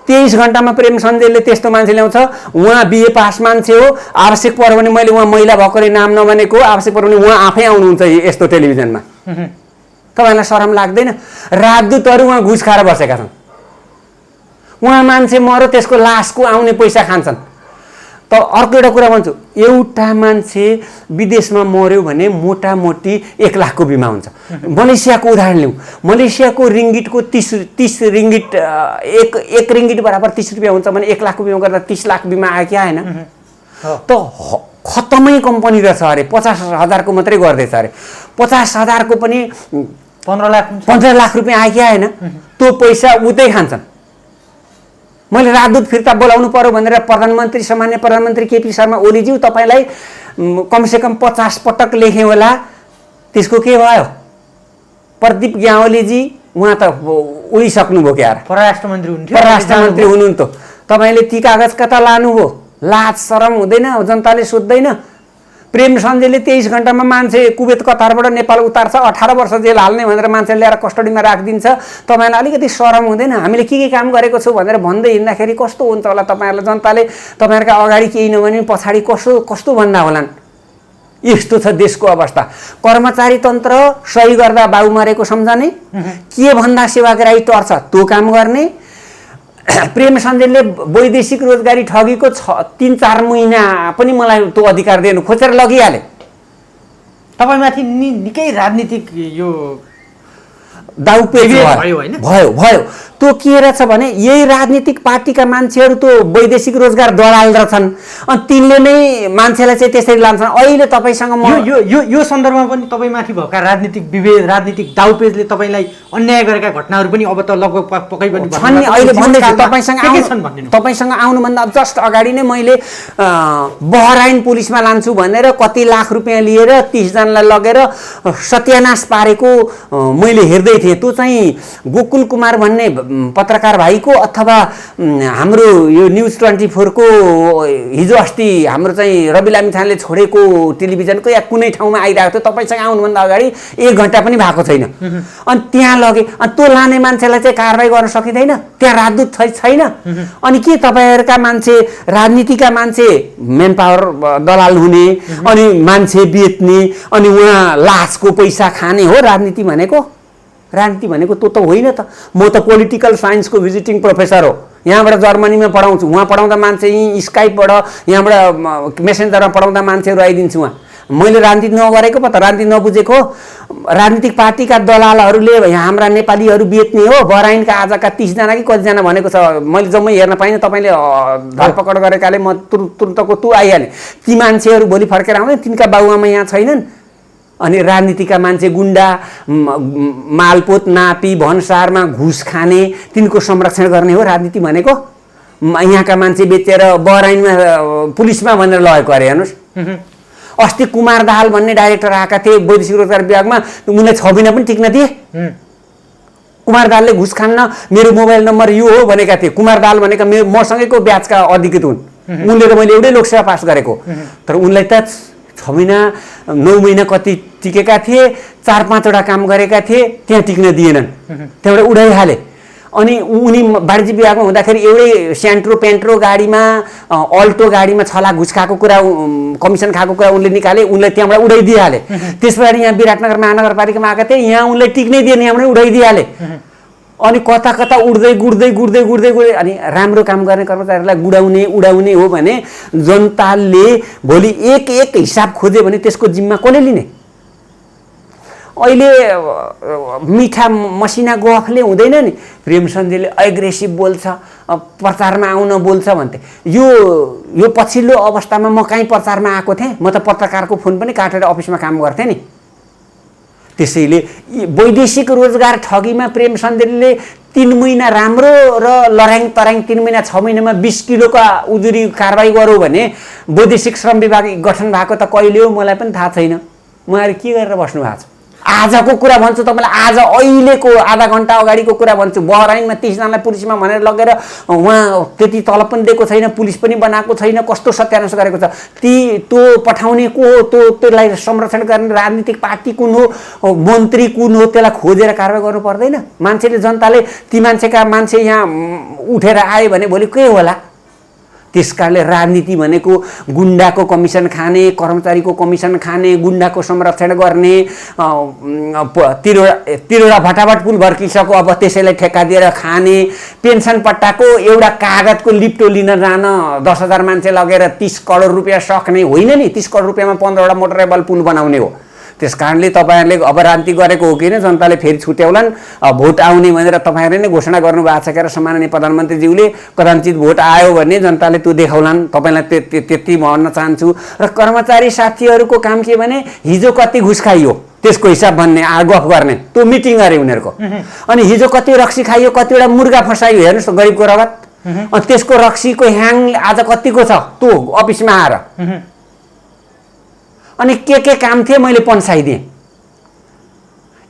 [SPEAKER 1] 23 घन्टामा प्रेम सञ्जयले त्यस्तो मान्छे ल्याउँछ। उहाँ बिए पास मान्छे हो, आवश्यक पर्यो भने मैले उहाँ महिला भएकोले नाम नभनेको, आवश्यक पर्यो भने उहाँ आफै आउनुहुन्छ यस्तो टेलिभिजनमा। तपाईँलाई शरम लाग्दैन? राजदूतहरू उहाँ घुस खाएर बसेका छन्। उहाँ मान्छे मर्यो, त्यसको लासको आउने पैसा खान्छन्। त अर्को एउटा कुरा भन्छु, एउटा मान्छे विदेशमा मर्यो भने मोटामोटी 1 लाखको बिमा हुन्छ। मलेसियाको उदाहरण लिउँ, मलेसियाको रिङ्गिटको 30 रिङ्गिट, एक रिङ्गिट बराबर 30 रुपियाँ हुन्छ भने 1 लाखको बिमा गर्दा 30 लाख बिमा आयो कि आएन? त खत्तमै कम्पनी रहेछ अरे, 50,000को मात्रै गर्दैछ अरे, 50,000को पनि 15 लाख रुपियाँ आयो कि आएन? त्यो पैसा उतै खान्छन्। मैले राजदूत फिर्ता बोलाउनु पर्यो भनेर प्रधानमन्त्री, सामान्य प्रधानमन्त्री केपी शर्मा ओलीज्यू तपाईँलाई कमसेकम 50 पटक लेखेँ होला, त्यसको के भयो? प्रदीप ग्यावालीजी उहाँ त उडिसक्नुभयो क्या, परराष्ट्र मन्त्री हुनुहुन्थ्यो, तपाईँले ती कागज कता लानुभयो? लाज शरम हुँदैन? जनताले सोध्दैन? प्रेम सञ्जयले 23 घन्टामा मान्छे कुवेत कतारबाट नेपाल उतार्छ, 18 वर्ष जेल हाल्ने भनेर मान्छे ल्याएर कस्टडीमा राखिदिन्छ। तपाईँलाई अलिकति शरम हुँदैन? हामीले के काम गरेको छु भनेर भन्दै हिँड्दाखेरि कस्तो हुन्छ होला? तपाईँहरूलाई जनताले तपाईँहरूका अगाडि केही नभने पछाडि कस्तो भन्दा होलान्? यस्तो छ देशको अवस्था। कर्मचारी तन्त्र सही गर्दा बाउ मरेको सम्झने, के भन्दा सेवाग्राही टर्छ त्यो काम गर्ने। प्रेम सञ्जयले वैदेशिक रोजगारी ठगीको 3-4 महिना पनि मलाई त्यो अधिकार दिएन, खोजेर लगिहाले।
[SPEAKER 2] तपाईँमाथि निकै राजनीतिक यो
[SPEAKER 1] दाउपेच भयो। त्यो के रहेछ भने यही राजनीतिक पार्टीका मान्छेहरू त्यो वैदेशिक रोजगार दलाल रहेछन्, अनि तिनले नै मान्छेलाई चाहिँ त्यसरी लान्छन्। अहिले तपाईँसँग
[SPEAKER 2] यो सन्दर्भमा पनि तपाईँमाथि भएका राजनीतिक विभेद, राजनीतिक दाउपेचले तपाईँलाई अन्याय गरेका घटनाहरू पनि अब त लगभग पक्कै पनि
[SPEAKER 1] छन्। अहिले भन्दैछु तपाईँसँग आउनुभन्दा जस्ट अगाडि नै मैले बहराइन पुलिसमा लान्छु भनेर कति लाख रुपियाँ लिएर 30 जनालाई लगेर सत्यानाश पारेको मैले हेर्दै थिएँ। त्यो चाहिँ गोकुल कुमार भन्ने पत्रकार भाइको अथवा हाम्रो यो न्युज 24 को हिजो अस्ति हाम्रो चाहिँ रवि लामिछानेले छोडेको टेलिभिजनको या कुनै ठाउँमा आइरहेको थियो। तपाईँसँग आउनुभन्दा अगाडि 1 घन्टा पनि भएको छैन। अनि त्यहाँ लगे, अनि त्यो लाने मान्छेलाई चाहिँ कारबाही गर्न सकिँदैन? त्यहाँ राजदूत छैन? अनि के तपाईँहरूका मान्छे, राजनीतिका मान्छे मेन पावर दलाल हुने, अनि मान्छे बेच्ने, अनि उहाँ लासको पैसा खाने हो राजनीति भनेको? राजनीति भनेको त्यो त होइन त। म त पोलिटिकल साइन्सको भिजिटिङ प्रोफेसर हो, यहाँबाट जर्मनीमा पढाउँछु। उहाँ पढाउँदा मान्छे यहीँ स्काइपबाट, यहाँबाट मेसेन्जरमा पढाउँदा मान्छेहरू आइदिन्छु। उहाँ मैले राजनीति नगरेको पो त, राजनीति नबुझेको, राजनीतिक पार्टीका दलालहरूले हाम्रा नेपालीहरू बेच्ने हो। बहराइनका आजका 30 जना कि कतिजना भनेको छ, मैले जम्मै हेर्न पाइनँ। तपाईँले धरपकड गरेकाले म तुरुन्तको तु आइहालेँ। ती मान्छेहरू भोलि फर्केर आउने, तिनका बाबुआमा यहाँ छैनन्। अनि राजनीतिका मान्छे गुन्डा, मालपोत नापी भन्सारमा घुस खाने, तिनको संरक्षण गर्ने हो राजनीति भनेको। यहाँका मान्छे बेचेर बहराइनमा पुलिसमा भनेर लगेको अरे। हेर्नुहोस्, अस्ति कुमार दाहाल भन्ने डाइरेक्टर आएका थिए वैदेशिक रोजगार विभागमा, उनलाई 6 महिना पनि टिक्न दिए। कुमार दाहालले घुस खान्न, मेरो मोबाइल नम्बर यो हो भनेका थिए। कुमार दाहाल भनेका मसँगैको ब्याचका अधिकृत हुन्। उनले त मैले एउटै लोकसेवा पास गरेको, तर उनलाई त 6 महिना 9 महिना कति टिकेका थिए। 4-5वटा काम गरेका थिए, त्यहाँ टिक्न दिएनन्, त्यहाँबाट उडाइहाले। अनि उनी वाणिज्य विभागमा हुँदाखेरि एउटै स्यान्ट्रो पेन्ट्रो गाडीमा, अल्टो गाडीमा 6 लाख घुस खाएको कुरा, कमिसन खाएको कुरा उनले निकाले, उनलाई त्यहाँबाट उडाइदिइहाले। त्यस पछाडि यहाँ विराटनगर महानगरपालिकामा आएका थिए, यहाँ उनलाई टिक्नै दिएन, यहाँबाट उडाइदिइहाले। अनि कता कता उड्दै गुड्दै गुड्दै गुड्दै गुड्दै अनि राम्रो काम गर्ने कर्मचारीलाई उडाउने हो भने जनताले भोलि एक हिसाब खोज्यो भने त्यसको जिम्मा कसले लिने? अहिले मिठा मसिना गफले हुँदैन नि। प्रेमचन्दले एग्रेसिभ बोल्छ, प्रचारमा आउन बोल्छ भन्थे। यो पछिल्लो अवस्थामा म कहीँ प्रचारमा आएको थिएँ? म त पत्रकारको फोन पनि काटेर अफिसमा काम गर्थेँ नि। त्यसैले वैदेशिक रोजगार ठगीमा प्रेमचन्दले 3 महिना राम्रो र लराङ तराङ 3 महिना 6 महिनामा 20 किलोका उजुरी कारबाही गरौँ भने वैदेशिक श्रम विभाग गठन भएको त कहिले हो मलाई पनि थाहा छैन। उहाँहरू के गरेर बस्नु भएको छ? आजको कुरा भन्छु तपाईँलाई, आज अहिलेको आधा घन्टा अगाडिको कुरा भन्छु। बहराइनमा 30 जनालाई पुलिसमा भनेर लगेर उहाँ त्यति तलब पनि दिएको छैन, पुलिस पनि बनाएको छैन, कस्तो सत्यानाश गरेको छ। त्यो पठाउने को हो? त्यसलाई संरक्षण गर्ने राजनीतिक पार्टी कुन हो, मन्त्री कुन हो? त्यसलाई खोजेर कारबाही गर्नु पर्दैन? मान्छेले, जनताले ती मान्छेका मान्छे यहाँ उठेर आए भने भोलि के होला? त्यसकारणले राजनीति भनेको गुन्डाको कमिसन खाने, कर्मचारीको कमिसन खाने, गुन्डाको संरक्षण गर्ने, 3वटा भटाभट पुल भर्किसक्यो अब त्यसैलाई ठेक्का दिएर खाने, पेन्सन पट्टाको एउटा कागजको लिप्टो लिन जान 10,000 मान्छे लगेर 30 करोड रुपियाँ सक्ने होइन नि। 30 करोड रुपियाँमा 15वटा मोटरेबल पुल बनाउने हो। त्यस कारणले तपाईँहरूले अब राजनीति गरेको हो कि जनताले फेरि छुट्याउलान्। भोट आउने भनेर तपाईँहरूले नै घोषणा गर्नुभएको छ क्या सम्माननीय प्रधानमन्त्रीज्यूले। कदाचित भोट आयो भने जनताले त्यो देखाउलान्। तपाईँलाई त्यति भन्न चाहन्छु। र कर्मचारी साथीहरूको काम के भने हिजो कति घुस खाइयो त्यसको हिसाब भन्ने, गफ गर्ने, त्यो मिटिङ गरे उनीहरूको। अनि हिजो कति रक्सी खाइयो, कतिवटा मुर्गा फसाइयो, हेर्नुहोस् त गरिबको रगत। अनि त्यसको रक्सीको ह्याङ आज कतिको छ त्यो अफिसमा आएर। अनि के काम थिए मैले पन्साइदिएँ।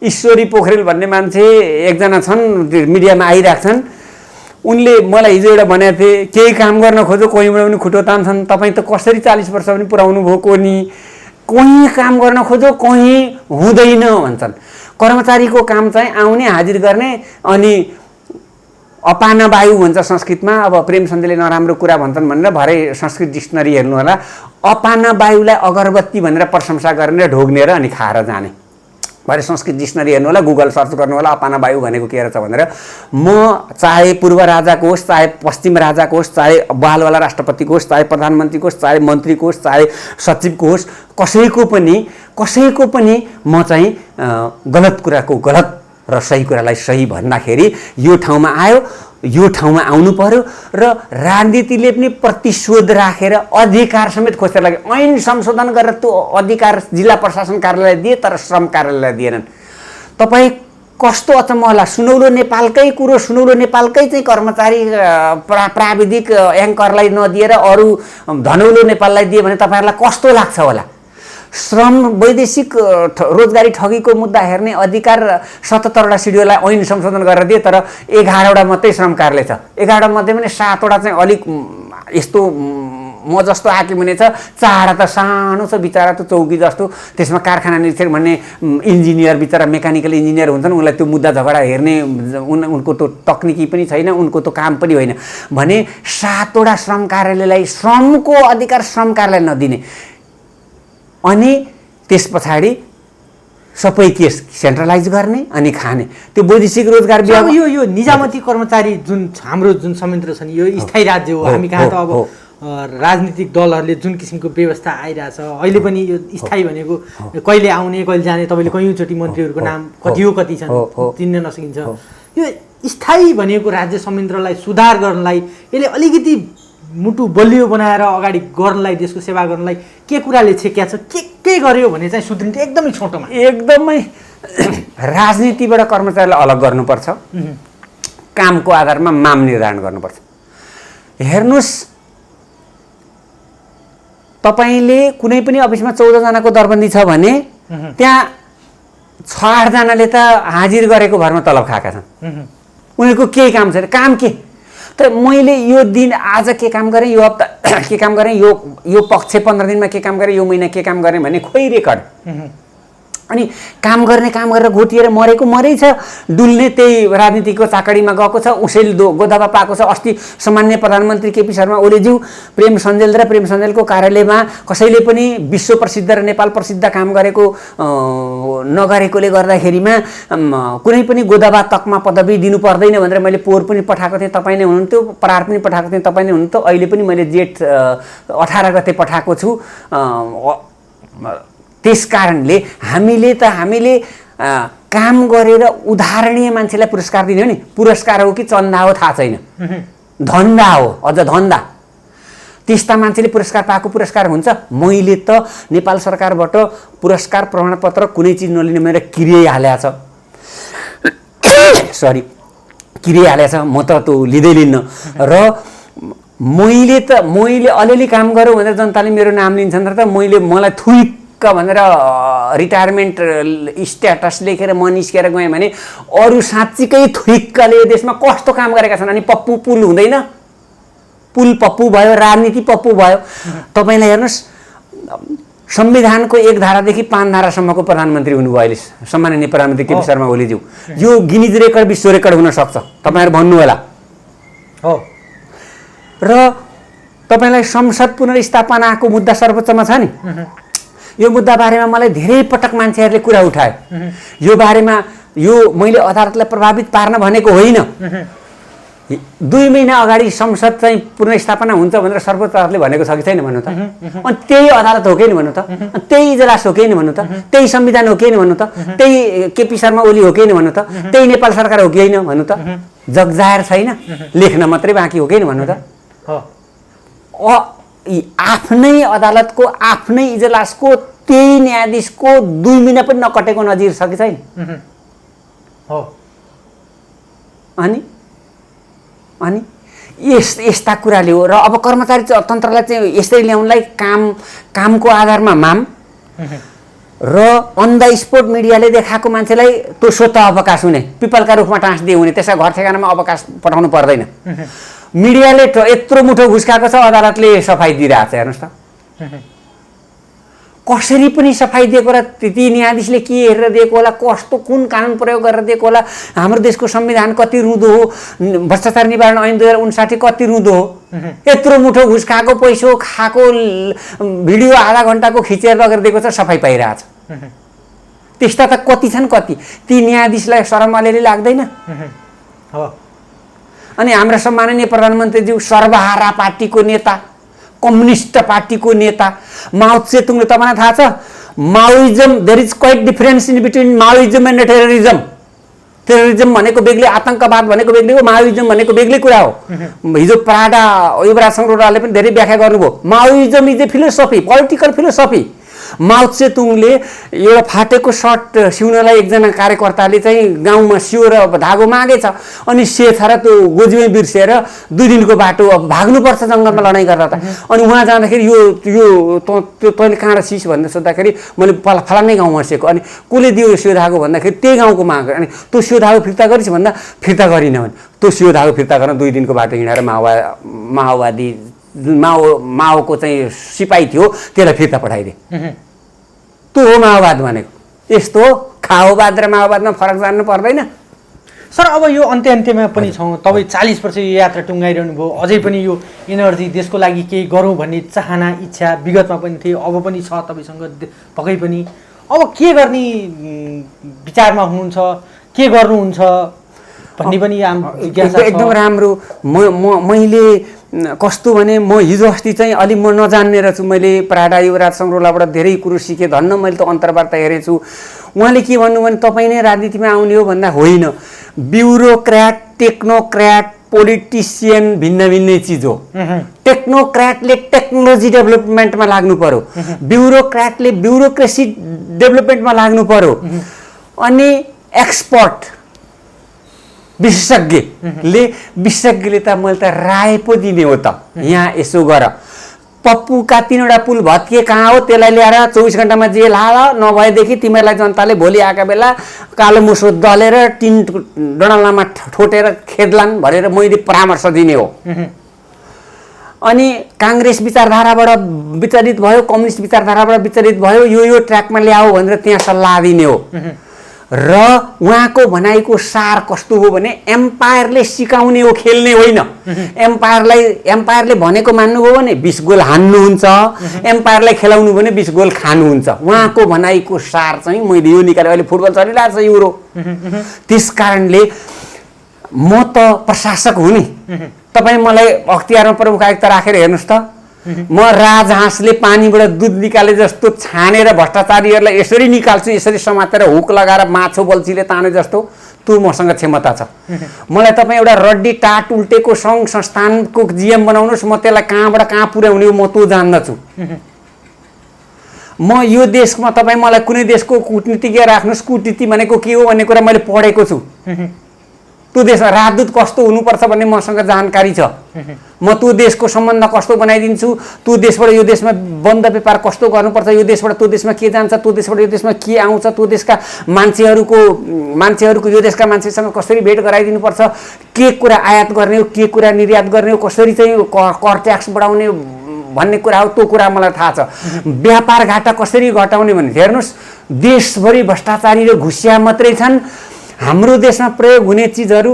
[SPEAKER 1] ईश्वरी पोखरेल भन्ने मान्छे एकजना छन्, मिडियामा आइरहेको छन्। उनले मलाई हिजो एउटा भनेको थिए, केही काम गर्न खोज्यो कहीँबाट पनि खुट्टो तान्छन्। तपाईँ त कसरी 40 वर्ष पनि पुऱ्याउनु भएको नि? कहीँ काम गर्न खोज्यो कहीँ हुँदैन भन्छन्। कर्मचारीको काम चाहिँ आउने, हाजिर गर्ने, अनि अपान वायु भन्छ संस्कृतमा। अब प्रेमचन्दले नराम्रो कुरा भन्छन् भनेर भरे संस्कृत डिक्सनरी हेर्नु होला। अपान वायुलाई अगरबत्ती भनेर प्रशंसा गर्ने, ढोग्ने र अनि खाएर जाने। भरे संस्कृत डिक्सनरी हेर्नु होला, गुगल सर्च गर्नु होला, अपान वायु भनेको के रहेछ भनेर। म चाहे पूर्व राजाको होस्, चाहे पश्चिम राजाको होस्, चाहे बहालवाला राष्ट्रपतिको होस्, चाहे प्रधानमन्त्रीको होस्, चाहे मन्त्रीको होस्, चाहे सचिवको होस्, कसैको पनि म चाहिँ गलत कुराको गलत र सही कुरालाई सही भन्दाखेरि यो ठाउँमा आयो, यो ठाउँमा आउनु पर्यो। र राजनीतिले पनि प्रतिशोध राखेर अधिकार समेत खोजेर लगे। ऐन संशोधन गरेर त्यो अधिकार जिल्ला प्रशासन कार्यालय दिए, तर श्रम कार्यालयलाई दिएनन्। तपाईँ कस्तो अचम्म होला। सुनौलो नेपालकै कुरो, सुनौलो नेपालकै चाहिँ कर्मचारी प्राविधिक एङ्करलाई नदिएर अरू धनौलो नेपाललाई दिए भने तपाईँहरूलाई कस्तो लाग्छ होला? श्रम वैदेशिक रोजगारी ठगीको मुद्दा हेर्ने अधिकार 77वटा सिडिओलाई ऐन संशोधन गरेर दिए, तर 11वटा मात्रै श्रम कार्यालय छ। 11वटा मध्ये पनि 7वटा चाहिँ अलिक यस्तो म जस्तो हाकिम हुनेछ, 4वटा त सानो छ बिचरा, त्यो चौकी जस्तो। त्यसमा कारखाना निरीक्षक भन्ने इन्जिनियर, बिचरा मेकानिकल इन्जिनियर हुन्छन्, उनलाई त्यो मुद्दा झगडा हेर्ने उनको त्यो तकनिकी पनि छैन, उनको त्यो काम पनि होइन भने 7वटा श्रम कार्यालयलाई श्रमको अधिकार श्रम कार्यालय नदिने। अनि त्यस पछाडि सबै केस सेन्ट्रलाइज गर्ने अनि खाने। त्यो वैदेशिक रोजगार विभाग
[SPEAKER 2] यो निजामती कर्मचारी जुन हाम्रो जुन संयन्त्र छन्, यो स्थायी राज्य हो। हामी कहाँ त अब राजनीतिक दलहरूले जुन किसिमको व्यवस्था आइरहेछ अहिले पनि यो स्थायी भनेको कहिले आउने कहिले जाने तपाईँले कयौँचोटि मन्त्रीहरूको नाम कति हो कति छन् चिन्न नसकिन्छ यो स्थायी भनेको राज्य संयन्त्रलाई सुधार गर्नलाई यसले अलिकति मुटु बलियो बनाएर अगाडि गर्नलाई देशको सेवा गर्नलाई के कुराले छेक्या छ के गर्यो भने चाहिँ सुध्रिन्छ एकदमै छोटोमा
[SPEAKER 1] एकदमै राजनीतिबाट कर्मचारीलाई अलग गर्नुपर्छ कामको आधारमा माम निर्धारण गर्नुपर्छ हेर्नुस् तपाईले कुनै पनि अफिसमा 14 जनाको दरबन्दी छ भने त्यहाँ 6-8 जनाले त हाजिर गरेको भरमा तलब खाएका छन् उनीहरूको केही काम छैन काम के त मैले यो दिन आज के काम गरेँ यो हप्ता के काम गरेँ यो पक्ष 15 दिनमा के काम गरेँ यो महिना के काम गरेँ भने खोइ रेकर्ड अनि काम गरेर घोटिएर मरेको मरै छ डुल्ने त्यही राजनीतिको चाकडीमा गएको छ उसैले गोदाबा पाएको छ अस्ति सामान्य प्रधानमन्त्री केपी शर्मा ओलीज्यू प्रेम सञ्जेलको कार्यालयमा कसैले पनि विश्व प्रसिद्ध र नेपाल प्रसिद्ध काम गरेको नगरेकोले गर्दाखेरिमा कुनै पनि गोदाबा तकमा पदवी दिनु पर्दैन भनेर मैले पोहोर पनि पठाएको थिएँ तपाईँ नै हुनुहुन्थ्यो परार पनि पठाएको थिएँ तपाईँ नै हुनुहुन्थ्यो अहिले पनि मैले जेठ 18 गते पठाएको छु त्यस कारणले हामीले काम गरेर उदाहरणीय मान्छेलाई पुरस्कार दिने हो नि पुरस्कार हो कि चन्दा हो थाहा छैन धन्दा हो अझ धन्दा त्यस्ता मान्छेले पुरस्कार पाएको पुरस्कार हुन्छ मैले त नेपाल सरकारबाट पुरस्कार प्रमाणपत्र कुनै चिज नलिने मेरो किरिहालेछ सरी किरिहालेछ म त त्यो लिँदै लिन्न र मैले अलिअलि काम गरौँ भनेर जनताले मेरो नाम लिन्छन् र त मलाई थुइक भनेर रिटायरमेन्ट स्ट्याटस लेखेर म निस्केर गएँ भने अरू साँच्चीकै थुइक्कले यो देशमा कस्तो काम गरेका छन् अनि पप्पु पुल हुँदैन पुल पप्पु भयो राजनीति पप्पु भयो तपाईलाई हेर्नुस् संविधानको 1 धारादेखि 5 धारासम्मको प्रधानमन्त्री हुनुभयो अहिले सम्माननीय प्रधानमन्त्री केपी शर्मा ओलीज्यू यो गिनिज रेकर्ड विश्व रेकर्ड हुन सक्छ तपाईहरु भन्नु होला
[SPEAKER 2] हो
[SPEAKER 1] र तपाईलाई संसद पुनर्स्थापनाको मुद्दा सर्वोच्चमा छ नि यो मुद्दा बारेमा मलाई धेरै पटक मान्छेहरूले कुरा उठाए यो बारेमा यो मैले अदालतलाई प्रभावित पार्न भनेको होइन 2 महिना अगाडि संसद चाहिँ पुनर्स्थापना हुन्छ भनेर सर्वोच्च अदालतले भनेको छ कि छैन भन्नु त अनि त्यही अदालत हो कि नि भन्नु त त्यही इजलास हो कि नि भन्नु त त्यही संविधान हो कि नि भन्नु त त्यही केपी शर्मा ओली हो कि नि भन्नु त त्यही नेपाल सरकार हो कि हैन भन्नु त जगजाहेर छैन लेख्न मात्रै बाँकी हो कि नि भन्नु त आफ्नै अदालतको आफ्नै इजलासको त्यही न्यायाधीशको 2 महिना पनि नकटेको नजिर छ कि छैन
[SPEAKER 2] हो
[SPEAKER 1] अनि यस्ता कुराले हो र अब कर्मचारी तन्त्रलाई चाहिँ यसरी ल्याउनलाई कामको आधारमा माम र अन द स्पोट मिडियाले देखाएको मान्छेलाई त्यो स्वतः अवकाश हुने पिपलका रुखमा टाँस दिए हुने त्यसका घर ठेगानामा अवकाश पठाउनु पर्दैन मिडियाले यत्रो मुठो घुस खाएको छ अदालतले सफाई दिइरहेछ हेर्नुस् त कसरी पनि सफाई दिएको र ती न्यायाधीशले के हेरेर दिएको होला कस्तो कुन कानुन प्रयोग गरेर दिएको होला हाम्रो देशको संविधान कति रुँदो हो भ्रष्टाचार निवारण ऐन 2059 कति रुँदो हो यत्रो मुठो घुस खाएको पैसो खाएको भिडियो आधा घण्टाको खिचेर लगेर दिएको छ सफाई पाइरहेछ त्यस्ता त कति छन् कति ती न्यायाधीशलाई शरम अलिअलि लाग्दैन
[SPEAKER 2] हो
[SPEAKER 1] अनि हाम्रो सम्माननीय प्रधानमन्त्रीज्यू सर्वहारा पार्टीको नेता कम्युनिस्ट पार्टीको नेता माओ त्से-तुङले तपाईलाई थाहा छ Maoism there is quite difference in between Maoism and terrorism भनेको बेग्लै आतंकवाद भनेको बेग्लै हो माओइजम भनेको बेग्लै कुरा हो हिजो प्राडा युवराज सङ्ग्रौलाले पनि धेरै व्याख्या गर्नुभयो Maoism is a philosophy political philosophy Mao त्से-तुङले एउटा फाटेको सर्ट सिउनलाई एकजना कार्यकर्ताले चाहिँ गाउँमा सियो र धागो मागेछ अनि सेछ र त्यो गोजीमै बिर्सेर 2 दिनको बाटो अब भाग्नुपर्छ जङ्गलमा लडाइँ गरेर त अनि उहाँ जाँदाखेरि यो तैँले कहाँ सिस भनेर सोद्धाखेरि मैले फलानै गाउँमा सिएको अनि कसले दियो यो सियो धागो भन्दाखेरि त्यही गाउँको माग अनि त्यो सियो धागो फिर्ता गरिस् भन्दा फिर्ता गरिन भने त्यो सियो धागो फिर्ता गर्न 2 दिनको बाटो हिँडेर माओवादी माओको चाहिँ सिपाही थियो त्यसलाई फिर्ता पठाइदिए त्यो हो माओवाद भनेको यस्तो खाओवाद र माओवादमा फरक जान्नु पर्दैन
[SPEAKER 2] सर अब यो अन्त्यमा पनि छौँ तपाईँ 40 वर्ष यो यात्रा टुङ्गाइरहनु भयो अझै पनि यो एनर्जी देशको लागि केही गरौँ भन्ने चाहना इच्छा विगतमा पनि थियो अब पनि छ तपाईँसँग पक्कै पनि अब के गर्ने विचारमा हुनुहुन्छ के गर्नुहुन्छ भन्ने पनि
[SPEAKER 1] एकदम राम्रो मैले कस्तो भने म हिजो अस्ति चाहिँ अलि म नजान्ने रहेछु मैले पराडा युवराज सङ्ग्रौलाबाट धेरै कुरो सिकेँ धन्न मैले त अन्तर्वार्ता हेरेछु उहाँले के भन्नु भने तपाईँ नै राजनीतिमा आउने हो भन्दा होइन ब्युरोक्र्याट टेक्नोक्र्याट पोलिटिसियन भिन्न भिन्नै चिज हो टेक्नोक्र्याटले टेक्नोलोजी डेभलपमेन्टमा लाग्नु पर्यो ब्युरोक्र्याटले ब्युरोक्रेसी डेभलपमेन्टमा लाग्नु पर्यो अनि एक्सपर्ट विशेषज्ञले त मैले त राय पो दिने हो त यहाँ यसो गर पप्पूका 3वटा पुल भत्किए कहाँ हो त्यसलाई ल्याएर 24 घण्टामा जेल हाल नभएदेखि तिमीहरूलाई जनताले भोलि आएका बेला कालो मुसो दलेर टिन डडलामा ठोटेर खेद्लान् भनेर मैले परामर्श दिने हो अनि काङ्ग्रेस विचारधाराबाट विचलित भयो कम्युनिस्ट विचारधाराबाट विचलित भयो यो ट्र्याकमा ल्याऊ भनेर त्यहाँ सल्लाह दिने हो र उहाँको भनाइको सार कस्तो हो भने एम्पायरले सिकाउने हो खेल्ने होइन एम्पायरले भनेको मान्नुभयो भने 20 गोल हान्नुहुन्छ एम्पायरलाई खेलाउनु भने 20 गोल खानुहुन्छ उहाँको भनाइको सार चाहिँ मैले यो निकालेँ अहिले फुटबल चलिरहेको छ युरो त्यस कारणले म त प्रशासक हुँ नि तपाईँ मलाई अख्तियारमा प्रमुख आयुक्त राखेर हेर्नुहोस् त म राजहाँसले पानीबाट दुध निकाले जस्तो छानेर भ्रष्टाचारीहरूलाई यसरी निकाल्छु यसरी समातेर हुक लगाएर माछो बल्छीले ताने जस्तो त्यो मसँग क्षमता छ मलाई तपाईँ एउटा रड्डी टाट उल्टेको सङ्घ संस्थानको जिएम बनाउनुहोस् म त्यसलाई कहाँबाट कहाँ पुर्याउने हो म त्यो जान्दछु म यो देशमा तपाईँ मलाई कुनै देशको कूटनीतिज्ञ राख्नुहोस् कूटनीति भनेको के हो भन्ने कुरा मैले पढेको छु त्यो देशमा राजदूत कस्तो हुनुपर्छ भन्ने मसँग जानकारी छ म त्यो देशको सम्बन्ध कस्तो बनाइदिन्छु त्यो देशबाट यो देशमा बन्द व्यापार कस्तो गर्नुपर्छ यो देशबाट त्यो देशमा के जान्छ त्यो देशबाट यो देशमा के आउँछ त्यो देशका मान्छेहरूको यो देशका मान्छेसँग कसरी भेट गराइदिनुपर्छ के कुरा आयात गर्ने हो के कुरा निर्यात गर्ने हो कसरी चाहिँ कर ट्याक्स बढाउने भन्ने कुरा हो त्यो कुरा मलाई थाहा छ व्यापार घाटा कसरी घटाउने भने हेर्नुहोस् देशभरि भ्रष्टाचारी र घुसिया मात्रै छन् हाम्रो देशमा प्रयोग हुने चिजहरू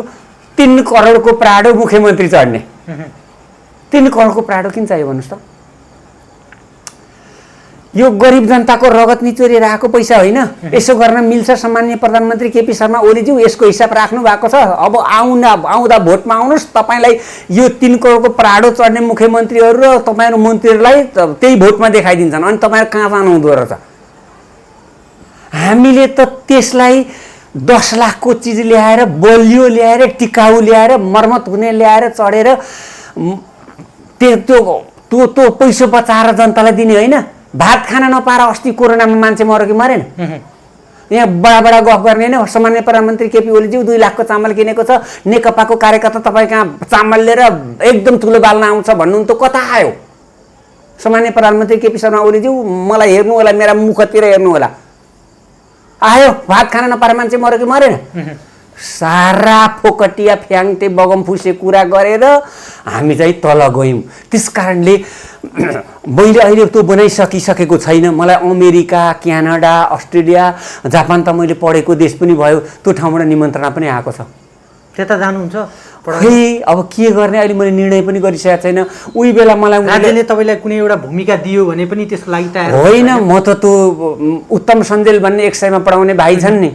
[SPEAKER 1] 3 करोडको प्राडो मुख्यमन्त्री चढ्ने 3 करोडको प्राडो किन चाहियो भन्नुहोस् त यो गरिब जनताको रगत निचोरेर आएको पैसा होइन यसो गर्न मिल्छ सामान्य प्रधानमन्त्री केपी शर्मा ओलीज्यू यसको हिसाब राख्नु भएको छ अब आउँदा भोटमा आउनुहोस् तपाईँलाई यो 3 करोडको प्राडो चढ्ने मुख्यमन्त्रीहरू र तपाईँहरू मन्त्रीहरूलाई त्यही भोटमा देखाइदिन्छन् अनि तपाईँहरू कहाँ जानुहुँदो रहेछ हामीले त त्यसलाई 10 लाखको चिज ल्याएर बलियो ल्याएर टिकाउ ल्याएर मर्मत हुने ल्याएर चढेर त्यो पैसा बचाएर जनतालाई दिने होइन भात खान नपाएर अस्ति कोरोनामा मान्छे मर्यो कि मरेन यहाँ बडा गफ गर्ने होइन सामान्य प्रधानमन्त्री केपी ओलीज्यू 2 लाखको चामल किनेको छ नेकपाको कार्यकर्ता तपाईँ कहाँ चामल लिएर एकदम ठुलो बाल्न आउँछ भन्नु त कता आयो सामान्य प्रधानमन्त्री केपी शर्मा ओलीज्यू मलाई हेर्नु होला मेरा मुखतिर हेर्नु होला आयो भात खान नपाएर मान्छे मर्यो कि मरेन सारा फोकटिया फ्याङ्टे बगम फुसे कुरा गरेर हामी चाहिँ तल गयौँ त्यस कारणले मैले अहिले त्यो बनाइसकिसकेको छैन मलाई अमेरिका क्यानाडा अस्ट्रेलिया जापान त मैले पढेको देश पनि भयो त्यो ठाउँबाट निमन्त्रणा पनि आएको छ
[SPEAKER 2] त्यता जानुहुन्छ
[SPEAKER 1] खै अब के गर्ने अहिले मैले निर्णय पनि गरिसकेको छैन उही बेला मलाई
[SPEAKER 2] राज्यले तपाईँलाई कुनै एउटा भूमिका दियो भने पनि त्यसको लागि तयार
[SPEAKER 1] होइन म त त्यो उत्तम सञ्जेल भन्ने 100 मा पढाउने भाइ छन् नि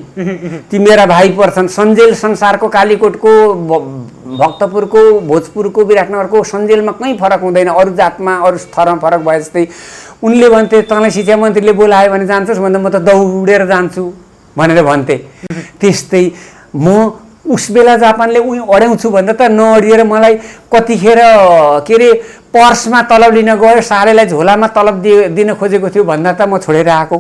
[SPEAKER 1] ती मेरा भाइ पर्छन् सञ्जेल संसारको कालीकोटको भक्तपुरको भोजपुरको विराटनगरको सञ्जेलमा कहीँ फरक हुँदैन अरू जातमा अरू थरमा फरक भए जस्तै उनले भन्थे तँलाई शिक्षा मन्त्रीले बोलायो भने जान्छस् भन्दा म त दौडेर जान्छु भनेर भन्थे त्यस्तै म उस बेला जापानले उही अड्याउँछु भन्दा त नअडिएर मलाई कतिखेर के अरे पर्समा तलब लिन गयो सारेलाई झोलामा तलब दिन खोजेको थियो भन्दा त म छोडेर आएको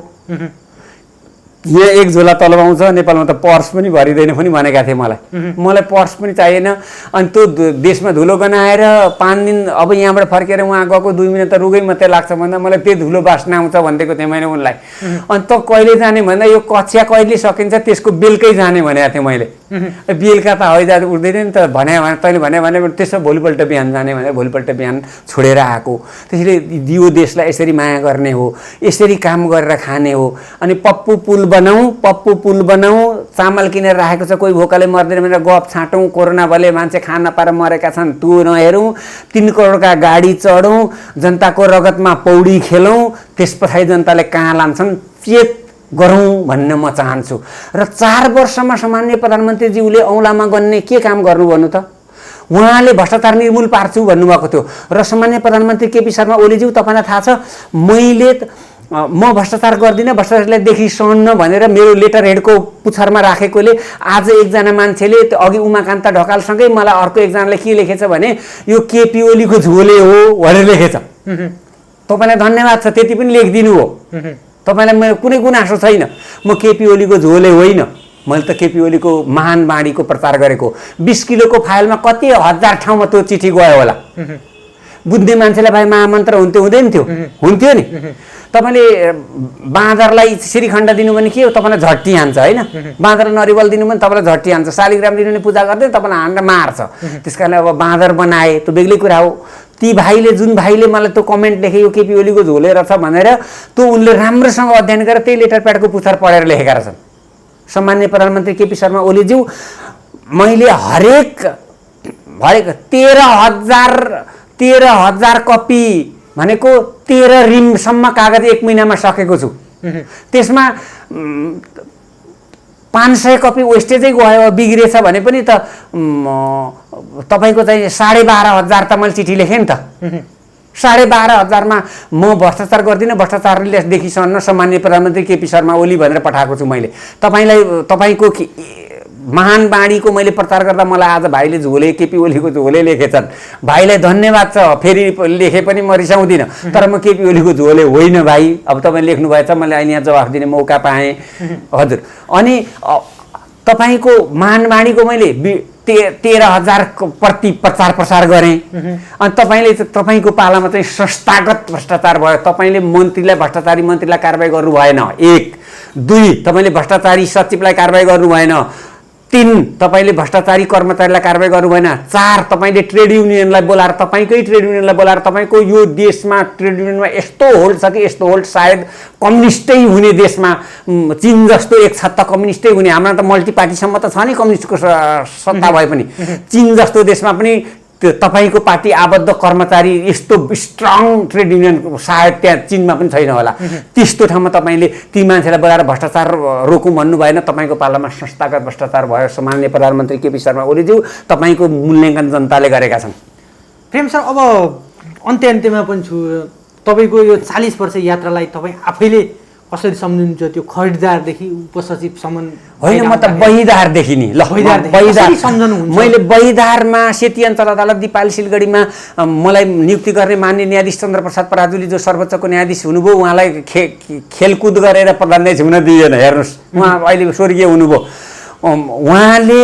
[SPEAKER 1] यहाँ 1 झोला तलब आउँछ नेपालमा त पर्स पनि भरिँदैन पनि भनेका थिए मलाई पर्स पनि चाहिएन अनि त्यो देशमा धुलो गनाएर 5 दिन अब यहाँबाट फर्केर उहाँ गएको 2 मिनट त रुगै मात्रै लाग्छ भन्दा मलाई त्यही धुलो बास्न आउँछ भन्देको थिएँ मैले उनलाई अनि त कहिले जाने भन्दा यो कक्षा कहिले सकिन्छ त्यसको बेलुकै जाने भनेको थिएँ मैले बेलुका त हवाईजहाज उड्दैन नि त तैँले भने त्यसो भोलिपल्ट बिहान जाने भनेर भोलिपल्ट बिहान छोडेर आएको त्यसैले यो देशलाई यसरी माया गर्ने हो यसरी काम गरेर खाने हो अनि पप्पू पुल बनाऊ चामल किनेर राखेको छ कोही भोकाले मर्दैन भनेर गफ छाटौँ कोरोना भले मान्छे खान नपाएर मरेका छन् त्यो नहेरौँ 3 करोडका गाडी चढौँ जनताको रगतमा पौडी खेलौँ त्यस पछाडि जनताले कहाँ लान्छन् चेत गरौँ भन्न म चाहन्छु र 4 वर्षमा सामान्य प्रधानमन्त्रीज्यूले औँलामा गन्ने के काम गर्नु भन्नु त उहाँले भ्रष्टाचार निर्मूल पार्छु भन्नुभएको थियो र सम्माननीय प्रधानमन्त्री केपी शर्मा ओलीज्यू तपाईँलाई थाहा छ म भ्रष्टाचार गर्दिनँ भ्रष्टाचारलाई देखि सहन्न भनेर मेरो लेटर हेडको पुछारमा राखेकोले आज एकजना मान्छेले अघि उमाकान्त ढकालसँगै मलाई अर्को एकजनाले के लेखेछ भने यो केपी ओलीको झोले हो भनेर लेखेछ। तपाईँलाई धन्यवाद छ, त्यति पनि लेखिदिनु हो। तपाईँलाई मेरो कुनै गुनासो छैन, म केपी ओलीको झोले होइन। मैले त केपी ओलीको महान बाणीको प्रचार गरेको 20 किलोको फाइलमा कति हजार ठाउँमा त्यो चिठी गयो होला। बुझ्ने मान्छेलाई भाइ महामन्त्र हुन्थ्यो हुँदैन थियो? हुन्थ्यो नि। तपाईँले बाँदरलाई श्रीखण्ड दिनु भने के हो, तपाईँलाई झट्टी हान्छ होइन। बाँदरलाई नरिवल दिनु भने तपाईँलाई झट्टी हान्छ, शालिग्राम दिनु भने पूजा गर्दैन, तपाईँलाई हानेर मार्छ। त्यस कारणले अब बाँदर बनाए त्यो बेग्लै कुरा हो। ती भाइले जुन भाइले मलाई त्यो कमेन्ट लेखे यो केपी ओलीको झोले रहेछ भनेर त्यो उनले राम्रोसँग अध्ययन गरेर त्यही लेटर प्याडको पुछार पढेर लेखेका रहेछन्। सम्माननीय प्रधानमन्त्री केपी शर्मा ओलीज्यू, मैले हरेक 13,000 कपी भनेको 13 रिमसम्म कागज 1 महिनामा सकेको छु। त्यसमा 500 कपी वेस्टेजै गयो, बिग्रेछ भने पनि त तपाईँको चाहिँ 12,500 त मैले चिठी लेखेँ नि त। 12,500मा म भ्रष्टाचार गर्दिनँ भ्रष्टाचारले देखि सहन्न सम्माननीय प्रधानमन्त्री केपी शर्मा ओली भनेर पठाएको छु मैले। तपाईँको महान बाणीको मैले प्रचार गर्दा मलाई आज भाइले झोले केपी ओलीको झोले लेखेछन्। भाइलाई धन्यवाद छ, फेरि लेखे पनि म रिसाउँदिनँ, तर म केपी ओलीको झोले होइन भाइ। अब तपाईँ लेख्नु भएछ, मैले अहिले यहाँ जवाफ दिने मौका पाएँ। हजुर, अनि तपाईँको महान बाणीको मैले 13,000 प्रति प्रचार प्रसार गरेँ। अनि तपाईँको पालामा चाहिँ संस्थागत भ्रष्टाचार भयो। तपाईँले भ्रष्टाचारी मन्त्रीलाई कारबाही गर्नु भएन। 1 2 तपाईँले भ्रष्टाचारी सचिवलाई कारबाही गर्नु भएन। 3 तपाईँले भ्रष्टाचारी कर्मचारीलाई कारबाही गर्नु भएन। 4 तपाईँले ट्रेड युनियनलाई बोलाएर तपाईँकै ट्रेड युनियनलाई बोलाएर तपाईँको यो देशमा ट्रेड युनियनमा यस्तो होल्ड छ कि यस्तो होल्ड सायद कम्युनिस्टै हुने देशमा चीन जस्तो एक छत्ता कम्युनिस्टै हुने, हाम्रो त मल्टी पार्टीसम्म त छ नि कम्युनिस्टको सत्ता भए पनि, चीन जस्तो देशमा पनि त्यो तपाईँको पार्टी आबद्ध कर्मचारी यस्तो स्ट्रङ ट्रेड युनियन सायद त्यहाँ चीनमा पनि छैन होला। त्यस्तो ठाउँमा तपाईँले ती मान्छेलाई बोलाएर भ्रष्टाचार रोकौँ भन्नु भएन। तपाईँको पालामा संस्थागत भ्रष्टाचार भयो। सम्माननीय प्रधानमन्त्री केपी शर्मा ओलीज्यू, तपाईँको मूल्याङ्कन जनताले गरेका छन्।
[SPEAKER 2] प्रेम सर, अब अन्त्यमा पनि छु। तपाईँको यो 40 वर्ष यात्रालाई तपाईँ आफैले कसरी सम्झिनुहुन्छ? त्यो खरिदारदेखि उपसचिवसम्म
[SPEAKER 1] होइन, म त बहिदारदेखि नि मैले बहिदारमा सेती अञ्चल अदालत दिपाल सिलगढीमा मलाई नियुक्ति गर्ने मान्य न्यायाधीश चन्द्र प्रसाद पराजुली जो सर्वोच्चको न्यायाधीश हुनुभयो, उहाँलाई खेलकुद गरेर प्रधान न्यायाधीश हुन दिएन। हेर्नुहोस्, उहाँ अहिले स्वर्गीय हुनुभयो। उहाँले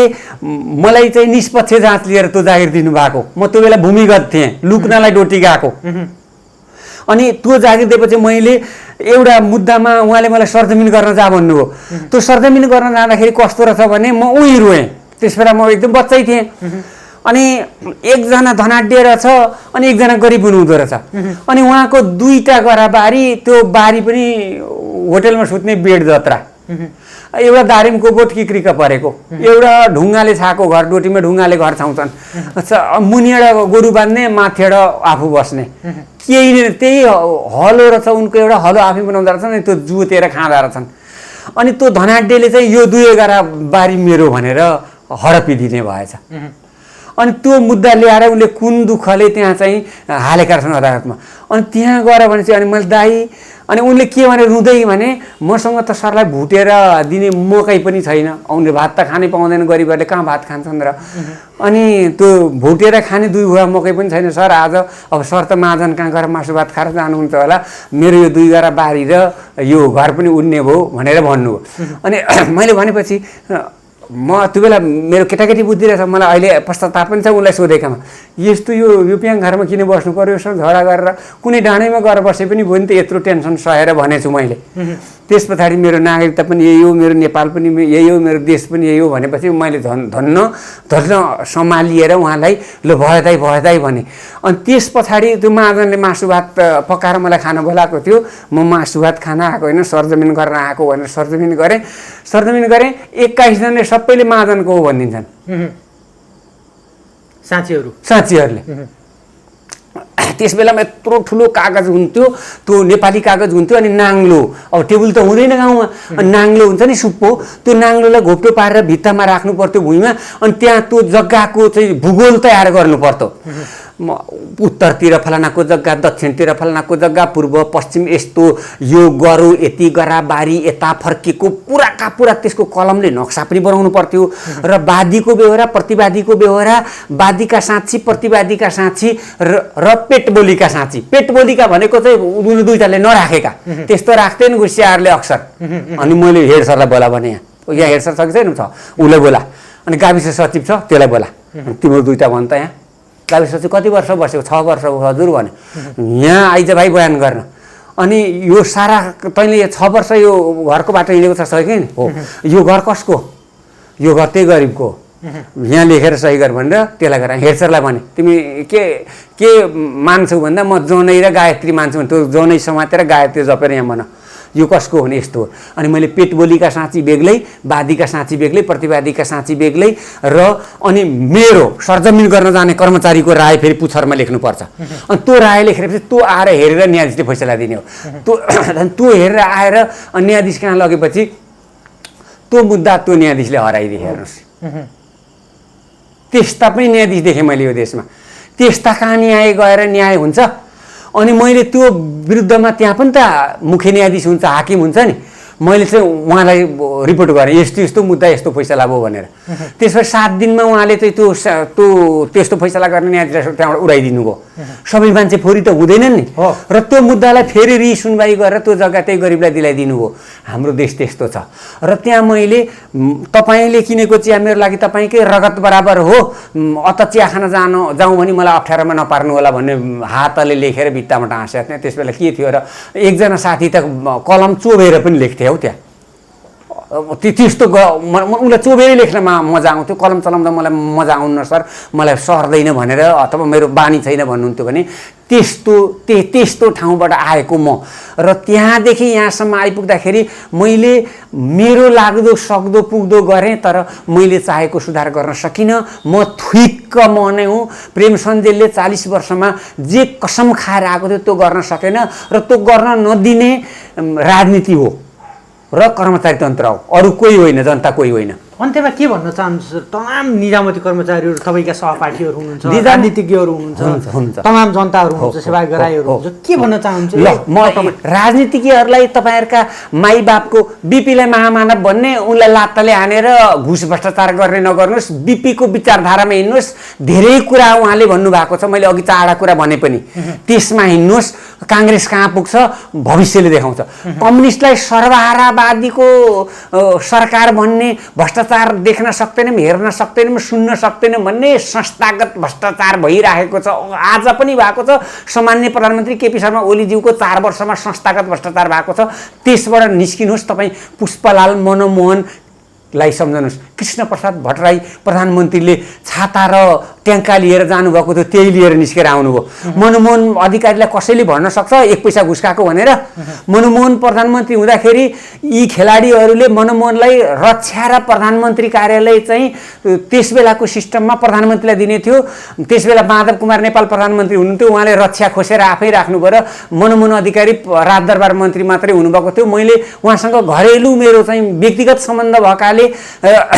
[SPEAKER 1] मलाई चाहिँ निष्पक्ष जाँच लिएर त्यो जागिर दिनुभएको। म त्यो बेला भूमिगत थिएँ, लुक्नलाई डोटी गएको। अनि त्यो जागिर दिएपछि मैले एउटा मुद्दामा उहाँले मलाई सरजमिन गर्न जा भन्नुभयो। त्यो सरजमिन गर्न जाँदाखेरि कस्तो रहेछ भने म उहीँ रोएँ। त्यस बेला म एकदम बच्चै थिएँ। अनि एकजना धनाढ्य रहेछ अनि एकजना गरिब हुनुहुँदो रहेछ। अनि उहाँको 2टा गरा बारी, त्यो बारी पनि होटेलमा सुत्ने बेड जत्रा। एउटा दारिमको बोट किक्रिका परेको, एउटा ढुङ्गाले छाएको घर, डोटीमा ढुङ्गाले घर छाउँछन्। मुनिबाट गोरु बाँध्ने, माथिबाट आफू बस्ने, केही नै। त्यही हलो रहेछ उनको, एउटा हलो आफै बनाउँदो रहेछ नि, त्यो जुतेर खाँदा रहेछन्। अनि त्यो धनाढ्यले चाहिँ यो 2 एघार बारी मेरो भनेर हडपिदिने भएछ। अनि त्यो मुद्दा ल्याएर उसले कुन दुःखले त्यहाँ चाहिँ हालेका छन् अदालतमा। अनि त्यहाँ गएर भने चाहिँ अनि मैले दाई, अनि उनले के भने रुँदै भने मसँग त सरलाई भुटेर दिने मकै पनि छैन, उनले भात त खानै पाउँदैन, गरिबहरूले कहाँ भात खान्छन् र। अनि त्यो भुटेर खाने 2 घुवा मकै पनि छैन सर। आज अब सर त महाजन कहाँ गएर मासु भात खाएर जानुहुन्छ होला, मेरो यो 2 गरा बारी र यो घर पनि उड्ने भयो भनेर भन्नुभयो। अनि मैले भनेपछि म त्यो बेला मेरो केटाकेटी बुद्धि रहेछ, मलाई अहिले पश्चाताप पनि छ उसलाई सोधेकामा, यस्तो यो युपियाङ घरमा किन बस्नु पर्यो सर, झगडा गरेर कुनै डाँडैमा गएर बसे पनि भयो नि त, यत्रो टेन्सन सहेर भनेछु मैले। त्यस पछाडि मेरो नागरिकता पनि यही हो, मेरो नेपाल पनि यही हो, मेरो देश पनि यही हो भनेपछि मैले धन्न सम्हालिएर उहाँलाई ल भए भने। अनि त्यस पछाडि त्यो महाजनले मासु भात पकाएर मलाई खान बोलाएको थियो। म मासु भात खान आएको होइन, सरजमिन गर्न आएको भनेर सरजमिन गरेँ। 21 जनाले सबैले महाजनको हो भनिदिन्छन्, साँचीहरूले। त्यस बेलामा यत्रो ठुलो कागज हुन्थ्यो, त्यो नेपाली कागज हुन्थ्यो अनि नाङ्लो, अब टेबल त हुँदैन गाउँमा, अनि नाङ्लो हुन्छ नि सुप्पो, त्यो नाङ्लोलाई घोप्टो पारेर भित्तामा राख्नु पर्थ्यो भुइँमा, अनि त्यहाँ त्यो जग्गाको चाहिँ भूगोल तयार गर्नु पर्थ्यो। उत्तरतिर फलानाको जग्गा, दक्षिणतिर फलानाको जग्गा, पूर्व पश्चिम यस्तो, यो गरौँ यति गरा बारी यता फर्केको पुराका पुरा त्यसको कलमले नक्सा पनि बनाउनु पर्थ्यो। र वादीको बेहोरा प्रतिवादीको बेहोरा, वादीका साँची प्रतिवादीका साँची र पेटबोलीका साँची। पेटबोलीका भनेको चाहिँ उनी दुईटाले नराखेका, त्यस्तो राख्थेन गुसियाहरूले अक्सर। अनि मैले हेड सरलाई बोला भने यहाँ हेड सर छ कि छैन, छ, उसलाई बोला। अनि गाविस सचिव छ, त्यसलाई बोला, तिम्रो दुईटा भन् त। यहाँ गाविस सचिव कति वर्ष बसेको? 6 वर्ष हजुर भने। यहाँ आइज भाइ बयान गर्न। अनि यो सारा तैँले 6 वर्ष यो घरको बाटो हिँडेको छ सही नि? हो। यो घर कसको? यो घर त्यही गरिबको। यहाँ लेखेर सही गर भनेर त्यसलाई गरेर हेड सरलाई भने तिमी के मान्छौ भन्दा म जनै र गायत्री मान्छु भने त्यो जनै समातेर गायत्री जपेर यहाँ भन यो कसको हुने यस्तो हो। अनि मैले पेटबोलीका साँची बेग्लै, वादीका साँची बेग्लै, प्रतिवादीका साँची बेग्लै र अनि मेरो सरजमिन गर्न जाने कर्मचारीको राय फेरि पुछरमा लेख्नुपर्छ। अनि त्यो राय लेखेपछि त्यो आएर हेरेर न्यायाधीशले फैसला दिने हो। त्यो हेरेर आएर न्यायाधीश कहाँ लगेपछि त्यो मुद्दा त्यो न्यायाधीशले हराइदिए। हेर्नुहोस्, त्यस्ता पनि न्यायाधीश देखेँ मैले यो देशमा। त्यस्ता कहाँ न्याय गएर न्याय हुन्छ? अनि मैले त्यो विरुद्धमा त्यहाँ पनि त मुख्य न्यायाधीश हुन्छ, हाकिम हुन्छ नि, मैले चाहिँ उहाँलाई रिपोर्ट गरेँ यस्तो यस्तो मुद्दा यस्तो फैसला भयो भनेर। त्यसपछि 7 दिनमा उहाँले चाहिँ त्यस्तो फैसला गर्ने न्यायाधीशलाई त्यहाँबाट उडाइदिनु भयो। सबै मान्छे फोरी त हुँदैनन् नि। र त्यो मुद्दालाई फेरि रिसुनवाई गरेर त्यो जग्गा त्यही गरिबलाई दिलाइदिनु भयो। हाम्रो देश त्यस्तो छ। र त्यहाँ मैले तपाईँले किनेको चिया मेरो लागि तपाईँकै रगत बराबर हो, अत चिया खान जाउँ भने मलाई अप्ठ्यारोमा नपार्नु होला भन्ने हातले लेखेर भित्तामा टाँसेको थिएँ। त्यस बेला के थियो र एकजना साथी त कलम चोबेर पनि लेख्थे हौ त्यहाँ। त्यस्तो उसलाई चोबेरै लेख्नमा मजा आउँथ्यो। कलम चलाउँदा मलाई मजा आउन्न सर, मलाई सर्दैन भनेर, अथवा मेरो बानी छैन भन्नुहुन्थ्यो भने त्यस्तो ठाउँबाट आएको म। र त्यहाँदेखि यहाँसम्म आइपुग्दाखेरि मैले मेरो लाग्दो सक्दो पुग्दो गरेँ, तर मैले चाहेको सुधार गर्न सकिनँ। म थुइक्क म नै हुँ। प्रेम सन्देलले 40 वर्षमा जे कसम खाएर आएको थियो त्यो गर्न सकेन, र त्यो गर्न नदिने राजनीति हो र कर्मचारी तन्त्र हो, अरू कोही होइन, जनता कोही होइन।
[SPEAKER 2] अन्त्यमा के भन्न चाहन्छु सर? तमाम निजामती कर्मचारीहरू, तपाईँका सहपाठीहरू हुनुहुन्छ, राजनीतिज्ञहरू हुनुहुन्छ, तमाम जनताहरू हुनुहुन्छ, सेवाग्राहीहरू हुनुहुन्छ, के भन्न चाहन्छु?
[SPEAKER 1] ल, म राजनीतिज्ञहरूलाई तपाईँहरूका माई बापको बिपीलाई महामानव भन्ने, उनलाई लात्ताले हानेर घुस भ्रष्टाचार गर्ने नगर्नुहोस्, बिपीको विचारधारामा हिँड्नुहोस्। धेरै कुरा उहाँले भन्नुभएको छ, मैले अघि चारवटा कुरा भने पनि, त्यसमा हिँड्नुहोस्। काङ्ग्रेस कहाँ पुग्छ भविष्यले देखाउँछ। कम्युनिस्टलाई सर्वहारावादीको सरकार भन्ने, भ्रष्टाचार देख्न सक्दैनौँ, हेर्न सक्दैनौँ, सुन्न सक्दैनौँ भन्ने संस्थागत भ्रष्टाचार भइरहेको छ। आज पनि भएको छ। सामान्य प्रधानमन्त्री केपी शर्मा ओलीज्यूको 4 वर्षमा संस्थागत भ्रष्टाचार भएको छ। त्यसबाट निस्किनुहोस्। तपाईँ पुष्पलाल मनमोहनलाई सम्झनुहोस्। कृष्ण प्रसाद भट्टराई प्रधानमन्त्रीले छाता र ट्याङ्का लिएर जानुभएको थियो, त्यही लिएर निस्केर आउनुभयो। मनमोहन अधिकारीलाई कसैले भन्न सक्छ 1 पैसा घुस खाएको भनेर? मनमोहन प्रधानमन्त्री हुँदाखेरि यी खेलाडीहरूले मनमोहनलाई रक्षा र प्रधानमन्त्री कार्यालय चाहिँ त्यस बेलाको सिस्टममा प्रधानमन्त्रीलाई दिने थियो। त्यस बेला माधव कुमार नेपाल प्रधानमन्त्री हुनुहुन्थ्यो, उहाँले रक्षा खोसेर आफै राख्नुभयो र मनमोहन अधिकारी राजदरबार मन्त्री मात्रै हुनुभएको थियो। मैले उहाँसँग घरेलु मेरो चाहिँ व्यक्तिगत सम्बन्ध भएकाले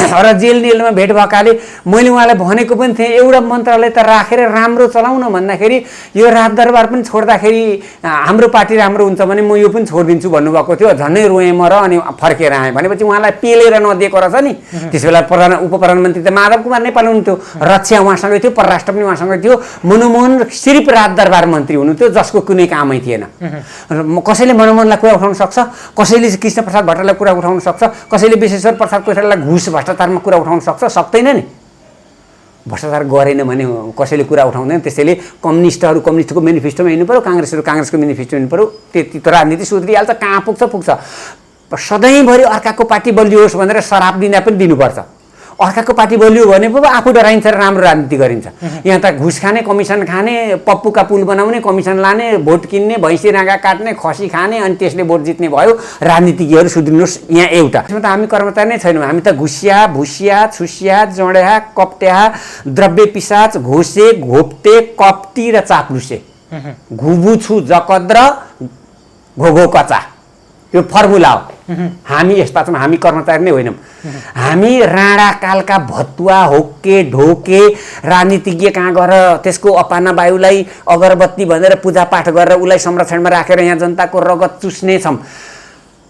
[SPEAKER 1] र जेल जेलमा भेट भएकाले मैले उहाँलाई भनेको पनि थिएँ, एउटा मन्त्रालय त राखेर राम्रो चलाउन भन्दाखेरि यो राजदरबार पनि छोड्दाखेरि हाम्रो पार्टी राम्रो हुन्छ भने म यो पनि छोडिदिन्छु भन्नुभएको थियो। झन्डै रोएँ म र अनि फर्केर आएँ। भनेपछि उहाँलाई पेलेर नदिएको रहेछ नि। त्यस बेला उप प्रधानमन्त्री त माधव कुमार नेपाल हुनुहुन्थ्यो, रक्षा उहाँसँगै थियो, परराष्ट्र पनि उहाँसँगै थियो। मनमोहन सिर्फ राजदरबार मन्त्री हुनुहुन्थ्यो, जसको कुनै कामै थिएन। कसैले मनमोहनलाई कुरा उठाउन सक्छ, कसैले कृष्ण प्रसाद भट्टराईलाई कुरा उठाउन सक्छ, कसैले विश्वेश्वर प्रसाद कोइरालालाई घुस भ्रष्टाचारमा कुरा उठाउन सक्छ? सक्दैन नि। भ्रष्टाचार गरेन भने कसैले कुरा उठाउँदैन। त्यसैले कम्युनिस्टको मेनिफेस्टोमा हिँड्नु पऱ्यो, काङ्ग्रेसको मेनिफेस्टो हिँड्नु पऱ्यो। त्यति त राजनीति सुध्रिहाल्छ। कहाँ पुग्छ। सधैँभरि अर्काको पार्टी बलियोस् भनेर सराप दिँदा पनि दिनुपर्छ। अर्काको पार्टी बलियो भने पो आफू डराइन्छ र राम्रो राजनीति गरिन्छ। यहाँ त घुस खाने, कमिसन खाने, पप्पुका पुल बनाउने, कमिसन लाने, भोट किन्ने, भैँसी राँगा काट्ने, खसी खाने, अनि त्यसले भोट जित्ने भयो। राजनीतिज्ञहरू सुध्रिनुहोस्। यहाँ एउटा त्यसमा त हामी कर्मचारी नै छैनौँ। हामी त घुसिया, भुसिया, छुसिया, जड्या, कप्ट्या, द्रव्य पिसाच, घोसे, घोप्टे, कप्टी र चाप्लुसे, घुबु छु जकद्र घोघो कचा यो फर्मुला हो। हामी यस्ता छौँ, हामी कर्मचारी नै होइनौँ। हामी राणा कालका भतुवा होके ढोके राजनीतिज्ञ कहाँ गएर त्यसको अपाना वायुलाई अगरबत्ती भनेर पूजापाठ गरेर उसलाई संरक्षणमा राखेर यहाँ जनताको रगत चुस्ने छौँ।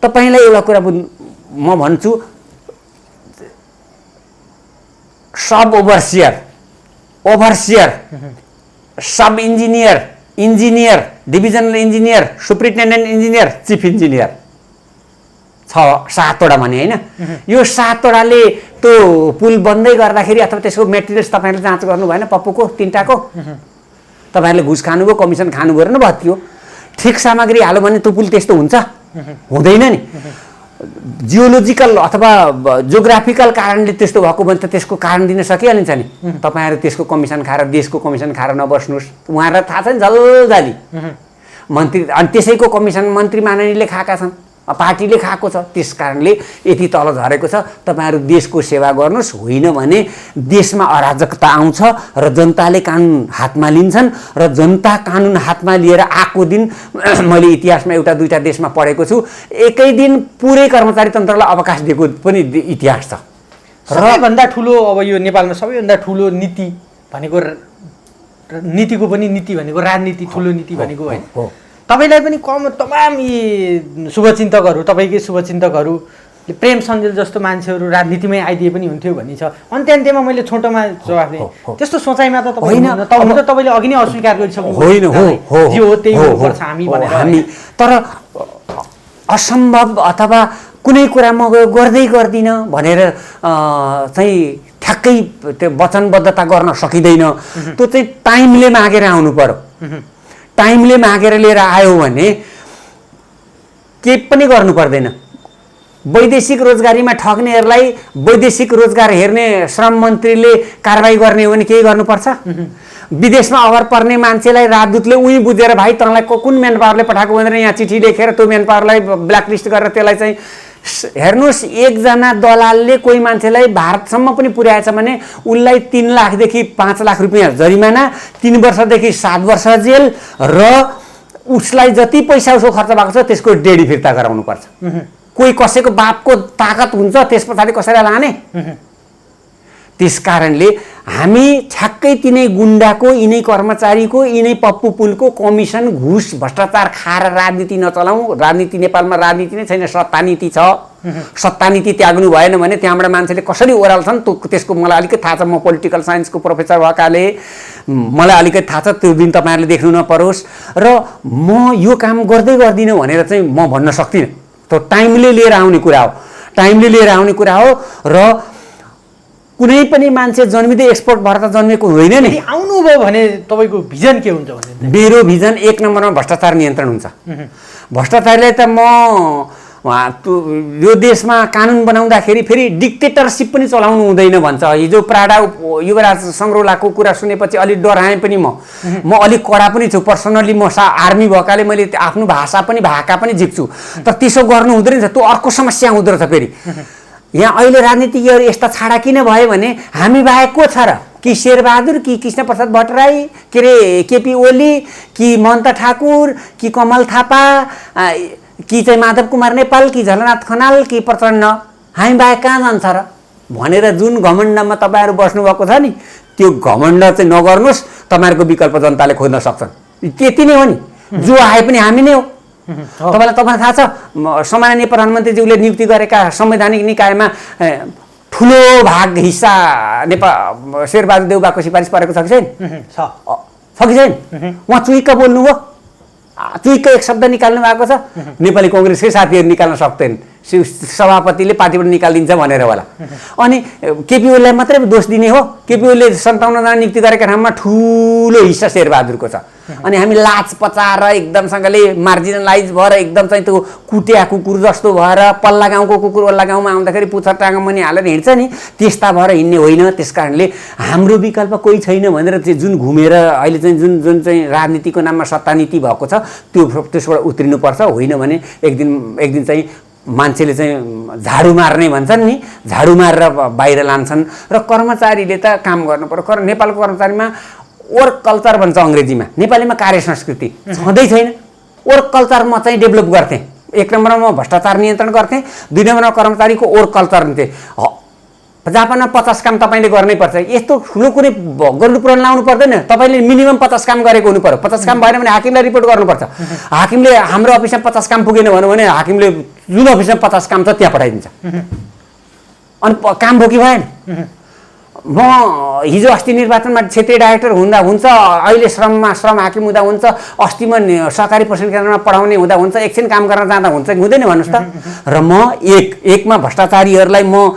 [SPEAKER 1] तपाईँलाई एउटा कुरा म भन्छु, sub overseer sub engineer divisional engineer superintendent engineer chief engineer 7वटा भने होइन। यो 7वटाले त्यो पुल बन्दै गर्दाखेरि अथवा त्यसको मेटेरियल्स तपाईँले जाँच गर्नु भएन पप्पूको 3टाको तपाईँहरूले घुस खानुभयो कमिसन खानुभयो र भत्कियो। ठिक सामग्री हाल्यो भने त्यो पुल त्यस्तो हुन्छ? हुँदैन नि। जियोलोजिकल अथवा जियोग्राफिकल कारणले त्यस्तो भएको भने त त्यसको कारण दिन सकिहालिन्छ नि। तपाईँहरू त्यसको कमिसन खाएर देशको कमिसन खाएर नबस्नुहोस्। उहाँहरूलाई थाहा छ नि जल्जाली मन्त्री, अनि त्यसैको कमिसन मन्त्री माननीयले खाएका छन्, पार्टीले खाएको छ। त्यस कारणले यति तल झरेको छ। तपाईँहरू देशको सेवा गर्नुहोस्, होइन भने देशमा अराजकता आउँछ र जनताले कानुन हातमा लिन्छन् र जनता कानुन हातमा लिएर आएको दिन मैले इतिहासमा एउटा दुईटा देशमा पढेको छु, एकै दिन पुरै कर्मचारी तन्त्रलाई अवकाश दिएको पनि इतिहास छ।
[SPEAKER 2] सबैभन्दा ठुलो अब यो नेपालमा सबैभन्दा ठुलो नीति भनेको नीतिको पनि नीति भनेको राजनीति ठुलो नीति भनेको होइन। तपाईँलाई पनि तमाम यी शुभचिन्तकहरू, तपाईँकै शुभचिन्तकहरूले प्रेम सञ्जेल जस्तो मान्छेहरू राजनीतिमै आइदिए पनि हुन्थ्यो भन्ने छ। अन्त्यमा मैले छोटोमा जवाफ दिएँ, त्यस्तो सोचाइमा त तपाईँले अघि नै अस्वीकार गरिसक्नु जे हो त्यही हुनुपर्छ हामी।
[SPEAKER 1] तर असम्भव अथवा कुनै कुरा म गर्दिनँ भनेर चाहिँ ठ्याक्कै त्यो वचनबद्धता गर्न सकिँदैन। त्यो चाहिँ टाइमले मागेर आउनु पर्यो। टाइमले मागेर लिएर आयो भने केही पनि गर्नु पर्दैन। वैदेशिक रोजगारीमा ठग्नेहरूलाई वैदेशिक रोजगार हेर्ने श्रम मन्त्रीले कारबाही गर्ने हो भने केही गर्नुपर्छ? विदेशमा अभर पर्ने मान्छेलाई राजदूतले उही बुझेर भाइ तँलाई कुन म्यान पावरले पठाएको भनेर यहाँ चिठी लेखेर त्यो म्यान पावरलाई ब्ल्याकलिस्ट गरेर त्यसलाई चाहिँ हेर्नुहोस्, एकजना दलालले कोही मान्छेलाई भारतसम्म पनि पुर्याएछ भने उसलाई 3 लाखदेखि 5 लाख रुपियाँ जरिमाना, 3 वर्षदेखि 7 वर्ष जेल र उसलाई जति पैसा उसको खर्च भएको छ त्यसको डेढी फिर्ता गराउनुपर्छ। कोही कसैको बापको ताकत हुन्छ त्यस पछाडि कसैलाई लाने? त्यस कारणले हामी ठ्याक्कै तिनै गुन्डाको, यिनै कर्मचारीको, यिनै पप्पू पुलको कमिसन घुस भ्रष्टाचार खाएर राजनीति नचलाउँ। राजनीति नेपालमा राजनीति नै छैन, सत्तानीति छ। सत्तानीति त्याग्नु भएन भने त्यहाँबाट मान्छेले कसरी ओह्राल्छन् त्यसको मलाई अलिकति थाहा छ। म पोलिटिकल साइन्सको प्रोफेसर भएकाले मलाई अलिकति थाहा छ। त्यो दिन तपाईँहरूले देख्नु नपरोस् र म यो काम गर्दिनँ भनेर चाहिँ म भन्न सक्दिनँ। त्यो टाइमले लिएर आउने कुरा हो, टाइमले लिएर आउने कुरा हो। र कुनै पनि मान्छे जन्मिँदै एक्सपर्ट भएर त जन्मेको होइन नि।
[SPEAKER 2] आउनुभयो भने तपाईँको भिजन के हुन्छ भने?
[SPEAKER 1] मेरो भिजन 1 नम्बरमा भ्रष्टाचार नियन्त्रण हुन्छ। भ्रष्टाचारले त म यो देशमा कानुन बनाउँदाखेरि फेरि डिक्टेटरसिप पनि चलाउनु हुँदैन भन्छ। हिजो प्राडा युवराज सङ्ग्रौलाको कुरा सुनेपछि अलिक डराएँ पनि म अलिक कडा पनि छु। पर्सनली म आर्मी भएकाले मैले आफ्नो भाषा पनि भाका पनि झिक्छु। तर त्यसो गर्नु हुँदैन। त्यो अर्को समस्या हुँदो रहेछ। फेरि यहाँ अहिले राजनीतिज्ञहरू यस्ता छाडा किन भयो भने हामी बाहेक को छ र? कि शेरबहादुर, कि कृष्णप्रसाद भट्टराई, के अरे केपी ओली, कि महन्त ठाकुर, कि कमल थापा, कि चाहिँ माधव कुमार नेपाल, कि झलनाथ खनाल, कि प्रचण्ड? हामी बाहेक कहाँ जान्छ र भनेर जुन घमण्डमा तपाईँहरू बस्नुभएको छ नि, त्यो घमण्ड चाहिँ नगर्नुहोस्। तपाईँहरूको विकल्प जनताले खोज्न सक्छन्। त्यति नै हो नि। जो आए पनि हामी नै हो। तपाईँलाई थाहा छ सम्माननीय प्रधानमन्त्रीज्यूले नियुक्ति गरेका संवैधानिक निकायमा ठुलो भाग हिस्सा शेरबहादुर देउबाको सिफारिस परेको छ कि छैन? छ कि छैन? उहाँ चुइक्क बोल्नुभयो, चुइक्क एक शब्द निकाल्नु भएको छ। नेपाली कङ्ग्रेसकै साथीहरू निकाल्न सक्दैन, सभापतिले पार्टीबाट निकालिदिन्छ भनेर होला। अनि केपी ओलीलाई मात्रै दोष दिने हो? केपी ओलीले 57 जना नियुक्ति गरेका ठाउँमा ठुलो हिस्सा शेरबहादुरको छ। अनि हामी लाज पचाएर एकदमसँगले मार्जिनलाइज भएर एकदम चाहिँ त्यो कुटिया कुकुर जस्तो भएर पल्ला गाउँको कुकुर वल्ला गाउँमा आउँदाखेरि पुच्छर टाँगा मुनि हालेर हिँड्छ नि, त्यस्ता भएर हिँड्ने होइन। त्यस कारणले हाम्रो विकल्प कोही छैन भनेर चाहिँ जुन घुमेर अहिले चाहिँ जुन चाहिँ राजनीतिको नाममा सत्तानीति भएको छ त्यसबाट उत्रिनुपर्छ। होइन भने एक दिन चाहिँ मान्छेले चाहिँ झाडु मार्ने भन्छन् नि, झाडु मारेर बाहिर लान्छन्। र कर्मचारीले त काम गर्नु पर्यो। नेपालको कर्मचारीमा वर्क कल्चर भन्छ अङ्ग्रेजीमा, नेपालीमा कार्य संस्कृति छँदै छैन। वर्क कल्चर म चाहिँ डेभलप गर्थेँ। 1 नम्बरमा म भ्रष्टाचार नियन्त्रण गर्थेँ, 2 नम्बरमा कर्मचारीको वर्क कल्चर हुन्थेँ। जापानमा 50 काम तपाईँले गर्नै पर्छ, यस्तो ठुलो कुनै गर्नु पुराण लाउनु पर्दैन। तपाईँले मिनिमम 50 काम गरेको हुनु पर्यो। 50 काम भएन भने हाकिमलाई रिपोर्ट गर्नुपर्छ। हाकिमले हाम्रो अफिसमा 50 काम पुगेन भन्यो भने हाकिमले जुन अफिसमा 50 काम छ त्यहाँ पठाइदिन्छ। अनि काम भोकी भएन। म हिजो अस्ति निर्वाचनमा क्षेत्रीय डाइरेक्टर हुँदा हुन्छ, अहिले श्रम हाकिम हुँदा हुन्छ, अस्तिमा सहकारी प्रशिक्षण केन्द्रमा पढाउने हुँदा हुन्छ, एकछिन काम गर्न जाँदा हुन्छ हुँदैन भन्नुहोस् त। र म एकमा भ्रष्टाचारीहरूलाई म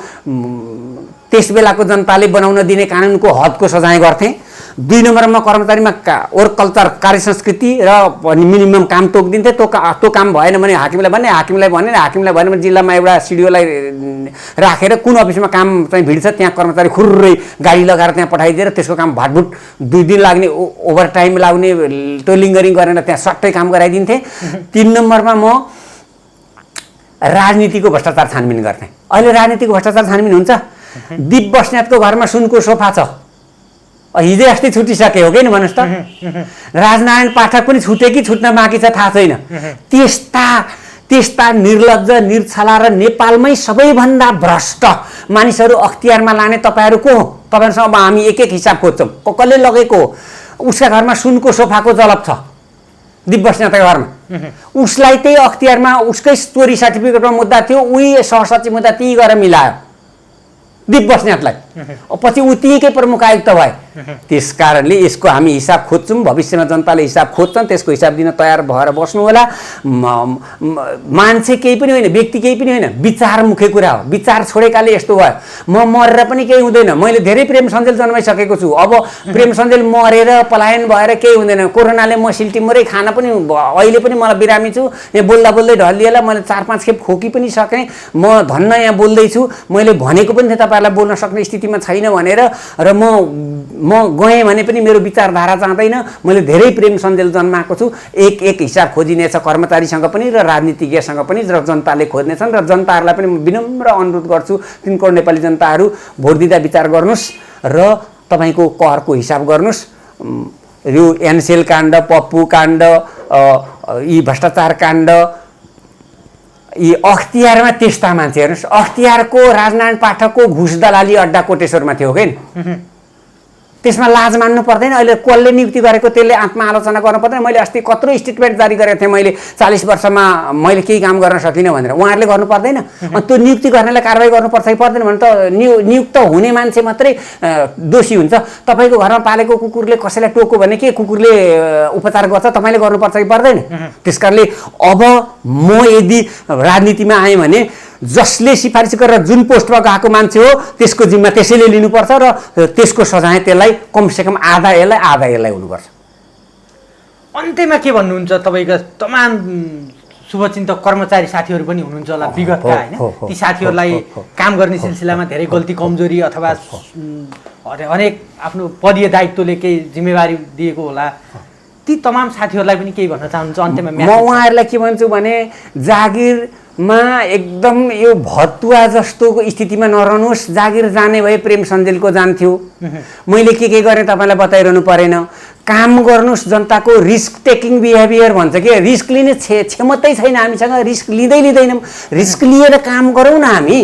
[SPEAKER 1] त्यस बेलाको जनताले बनाउन दिने कानुनको हदको सजाय गर्थेँ। 2 नम्बरमा कर्मचारीमा वर्क कल्चर कार्य संस्कृति र मिनिमम काम तोकिदिन्थे। त्यो काम भएन भने हाकिमलाई भन्ने, हाकिमलाई भएन भने जिल्लामा एउटा सिडिओलाई राखेर कुन अफिसमा काम चाहिँ भिड छ त्यहाँ कर्मचारी खुर्रै गाडी लगाएर त्यहाँ पठाइदिएर त्यसको काम भाटभुट 2 दिन लाग्ने, ओभर टाइम लाग्ने, त्यो लिङ्गरिङ गरेर त्यहाँ सट्टै काम गराइदिन्थे। 3 नम्बरमा म राजनीतिको भ्रष्टाचार छानबिन गर्थेँ। अहिले राजनीतिको भ्रष्टाचार छानबिन हुन्छ। दीप बस्नेतको घरमा सुनको सोफा छ, हिजै अस्ति छुटिसके हो कि नि भन्नुहोस् त। राजनारायण पाठक पनि छुटे कि छुट्न बाँकी छ थाहा छैन। त्यस्ता निर्लज्ज, निर्छला र नेपालमै सबैभन्दा भ्रष्ट मानिसहरू अख्तियारमा लाने तपाईँहरू को हो? तपाईँहरूसँग अब हामी एक हिसाब खोज्छौँ। कसले लगेको हो? उसका घरमा सुनको सोफाको जलप छ दीप बस्नेतको घरमा। उसलाई त्यही अख्तियारमा उसकै चोरी सर्टिफिकेटमा मुद्दा थियो, उही सहसचिव मुद्दा त्यही गरेर मिलायो दीप बस्नेतलाई। पछि ऊ त्यहीकै प्रमुख आयुक्त भए। त्यस कारणले यसको हामी हिसाब खोज्छौँ। भविष्यमा जनताले हिसाब खोज्छन्, त्यसको हिसाब दिन तयार भएर बस्नु होला। मान्छे केही पनि होइन, व्यक्ति केही पनि होइन, विचार मुख्य कुरा हो। विचार छोडेकाले यस्तो भयो। म मरेर पनि केही हुँदैन। मैले धेरै प्रेम सञ्जेल जन्माइसकेको छु। अब प्रेम सञ्जेल मरेर पलायन भएर केही हुँदैन। कोरोनाले म सिल्टिमरै खान पनि अहिले पनि मलाई बिरामी छु। यहाँ बोल्दा बोल्दै ढलिएला मैले 4-5 खेप खोकी पनि सकेँ। म धन्न यहाँ बोल्दैछु। मैले भनेको पनि थिएँ तपाईँहरूलाई बोल्न सक्ने स्थितिमा छैन भनेर, र म गएँ भने पनि मेरो विचारधारा जाँदैन। मैले धेरै प्रेम सञ्जेल जन्माएको छु। एक हिसाब खोजिनेछ कर्मचारीसँग पनि र राजनीतिज्ञसँग पनि, र जनताले खोज्नेछन्। र जनताहरूलाई पनि म विनम्र अनुरोध गर्छु, 3 करोड नेपाली जनताहरू भोट दिँदा विचार गर्नुहोस् र तपाईँको करको हिसाब गर्नुहोस्। यो एनसेल काण्ड, पप्पू काण्ड, यी भ्रष्टाचार काण्ड, यी अख्तियारमा त्यस्ता मान्छे हेर्नुहोस्। अख्तियारको राजनारायण पाठकको घुस दलाली अड्डा कोटेश्वरमा थियो कि त्यसमा लाज मान्नु पर्दैन। अहिले कसले नियुक्ति गरेको त्यसले आत्मआलोचना गर्नु पर्दैन। मैले अस्ति कत्रो स्टेटमेन्ट जारी गरेको थिएँ, मैले 40 वर्षमा मैले केही काम गर्न सकिनँ भनेर। उहाँहरूले गर्नु पर्दैन? अनि त्यो नियुक्ति गर्नेलाई कारवाही गर्नुपर्छ कि पर्दैन भने त नियुक्त हुने मान्छे मात्रै दोषी हुन्छ। तपाईँको घरमा पालेको कुकुरले कसैलाई टोक्यो भने के कुकुरले उपचार गर्छ, तपाईँले गर्नुपर्छ कि पर्दैन? त्यस कारणले अब म यदि राजनीतिमा आएँ भने जसले सिफारिस गरेर जुन पोस्टमा गएको मान्छे हो त्यसको जिम्मा त्यसैले लिनुपर्छ र त्यसको सजाय त्यसलाई कमसेकम आधा यसलाई हुनुपर्छ।
[SPEAKER 2] अन्त्यमा के भन्नुहुन्छ? तपाईँका तमाम शुभचिन्तक कर्मचारी साथीहरू पनि हुनुहुन्छ होला विगतका, होइन? ती साथीहरूलाई काम गर्ने सिलसिलामा धेरै गल्ती कमजोरी अथवा अनेक आफ्नो पदीय दायित्वले केही जिम्मेवारी दिएको होला, ती तमाम साथीहरूलाई पनि केही भन्न चाहनुहुन्छ अन्त्यमा?
[SPEAKER 1] म उहाँहरूलाई के भन्छु भने जागिरमा एकदम यो भतुवा जस्तो स्थितिमा नरहनुहोस्। जागिर जाने भए प्रेम सञ्जेलको जान्थ्यो। मैले के गरेँ तपाईँलाई बताइरहनु परेन। काम गर्नुहोस्। जनताको रिस्क टेकिङ बिहेभियर भन्छ कि, रिस्क लिने क्षमतै छैन हामीसँग। रिस्क लिँदैनौँ। रिस्क लिएर काम गरौँ न हामी।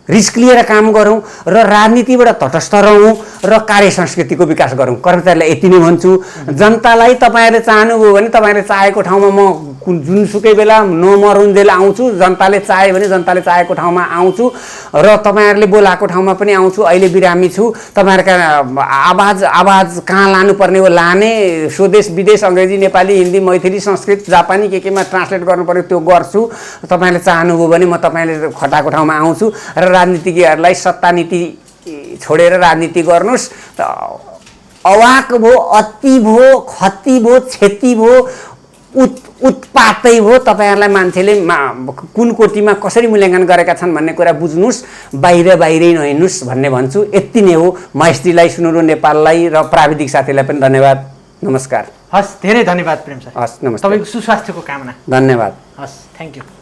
[SPEAKER 1] रिस्क लिएर काम गरौँ र राजनीतिबाट तटस्थ रहौँ र कार्य संस्कृतिको विकास गरौँ। कर्मचारीलाई यति नै भन्छु। जनतालाई तपाईँहरूले चाहनुभयो भने तपाईँहरूले चाहेको ठाउँमा म जुनसुकै बेला नमरुन्जेल आउँछु। जनताले चाह्यो भने जनताले चाहेको ठाउँमा आउँछु र तपाईँहरूले बोलाएको ठाउँमा पनि आउँछु। अहिले बिरामी छु। तपाईँहरूका आवाज कहाँ लानुपर्ने हो लाने, स्वदेश विदेश अङ्ग्रेजी नेपाली हिन्दी मैथिली संस्कृत जापानी केमा ट्रान्सलेट गर्नु पर्यो त्यो गर्छु। तपाईँले चाहनुभयो भने म तपाईँले खटाएको ठाउँमा आउँछु र राजनीतिज्ञहरूलाई सत्ता नीति छोडेर राजनीति गर्नुहोस्। अवाक भयो, अति भयो, खती भयो, क्षति भयो, उत्पातै हो। तपाईँहरूलाई मान्छेले कुन कोटीमा कसरी मूल्याङ्कन गरेका छन् भन्ने कुरा बुझ्नुहोस्। बाहिरै नहिँड्नुहोस् भन्ने भन्छु। यति नै हो। महेशजीलाई, सुनुरो नेपाललाई र प्राविधिक साथीलाई पनि धन्यवाद। नमस्कार।
[SPEAKER 2] हस्, धेरै धन्यवाद प्रेम सर।
[SPEAKER 1] हस्, नमस्कार।
[SPEAKER 2] तपाईँको सुस्वास्थ्यको कामना।
[SPEAKER 1] धन्यवाद।
[SPEAKER 2] हस्, थ्याङ्क यू।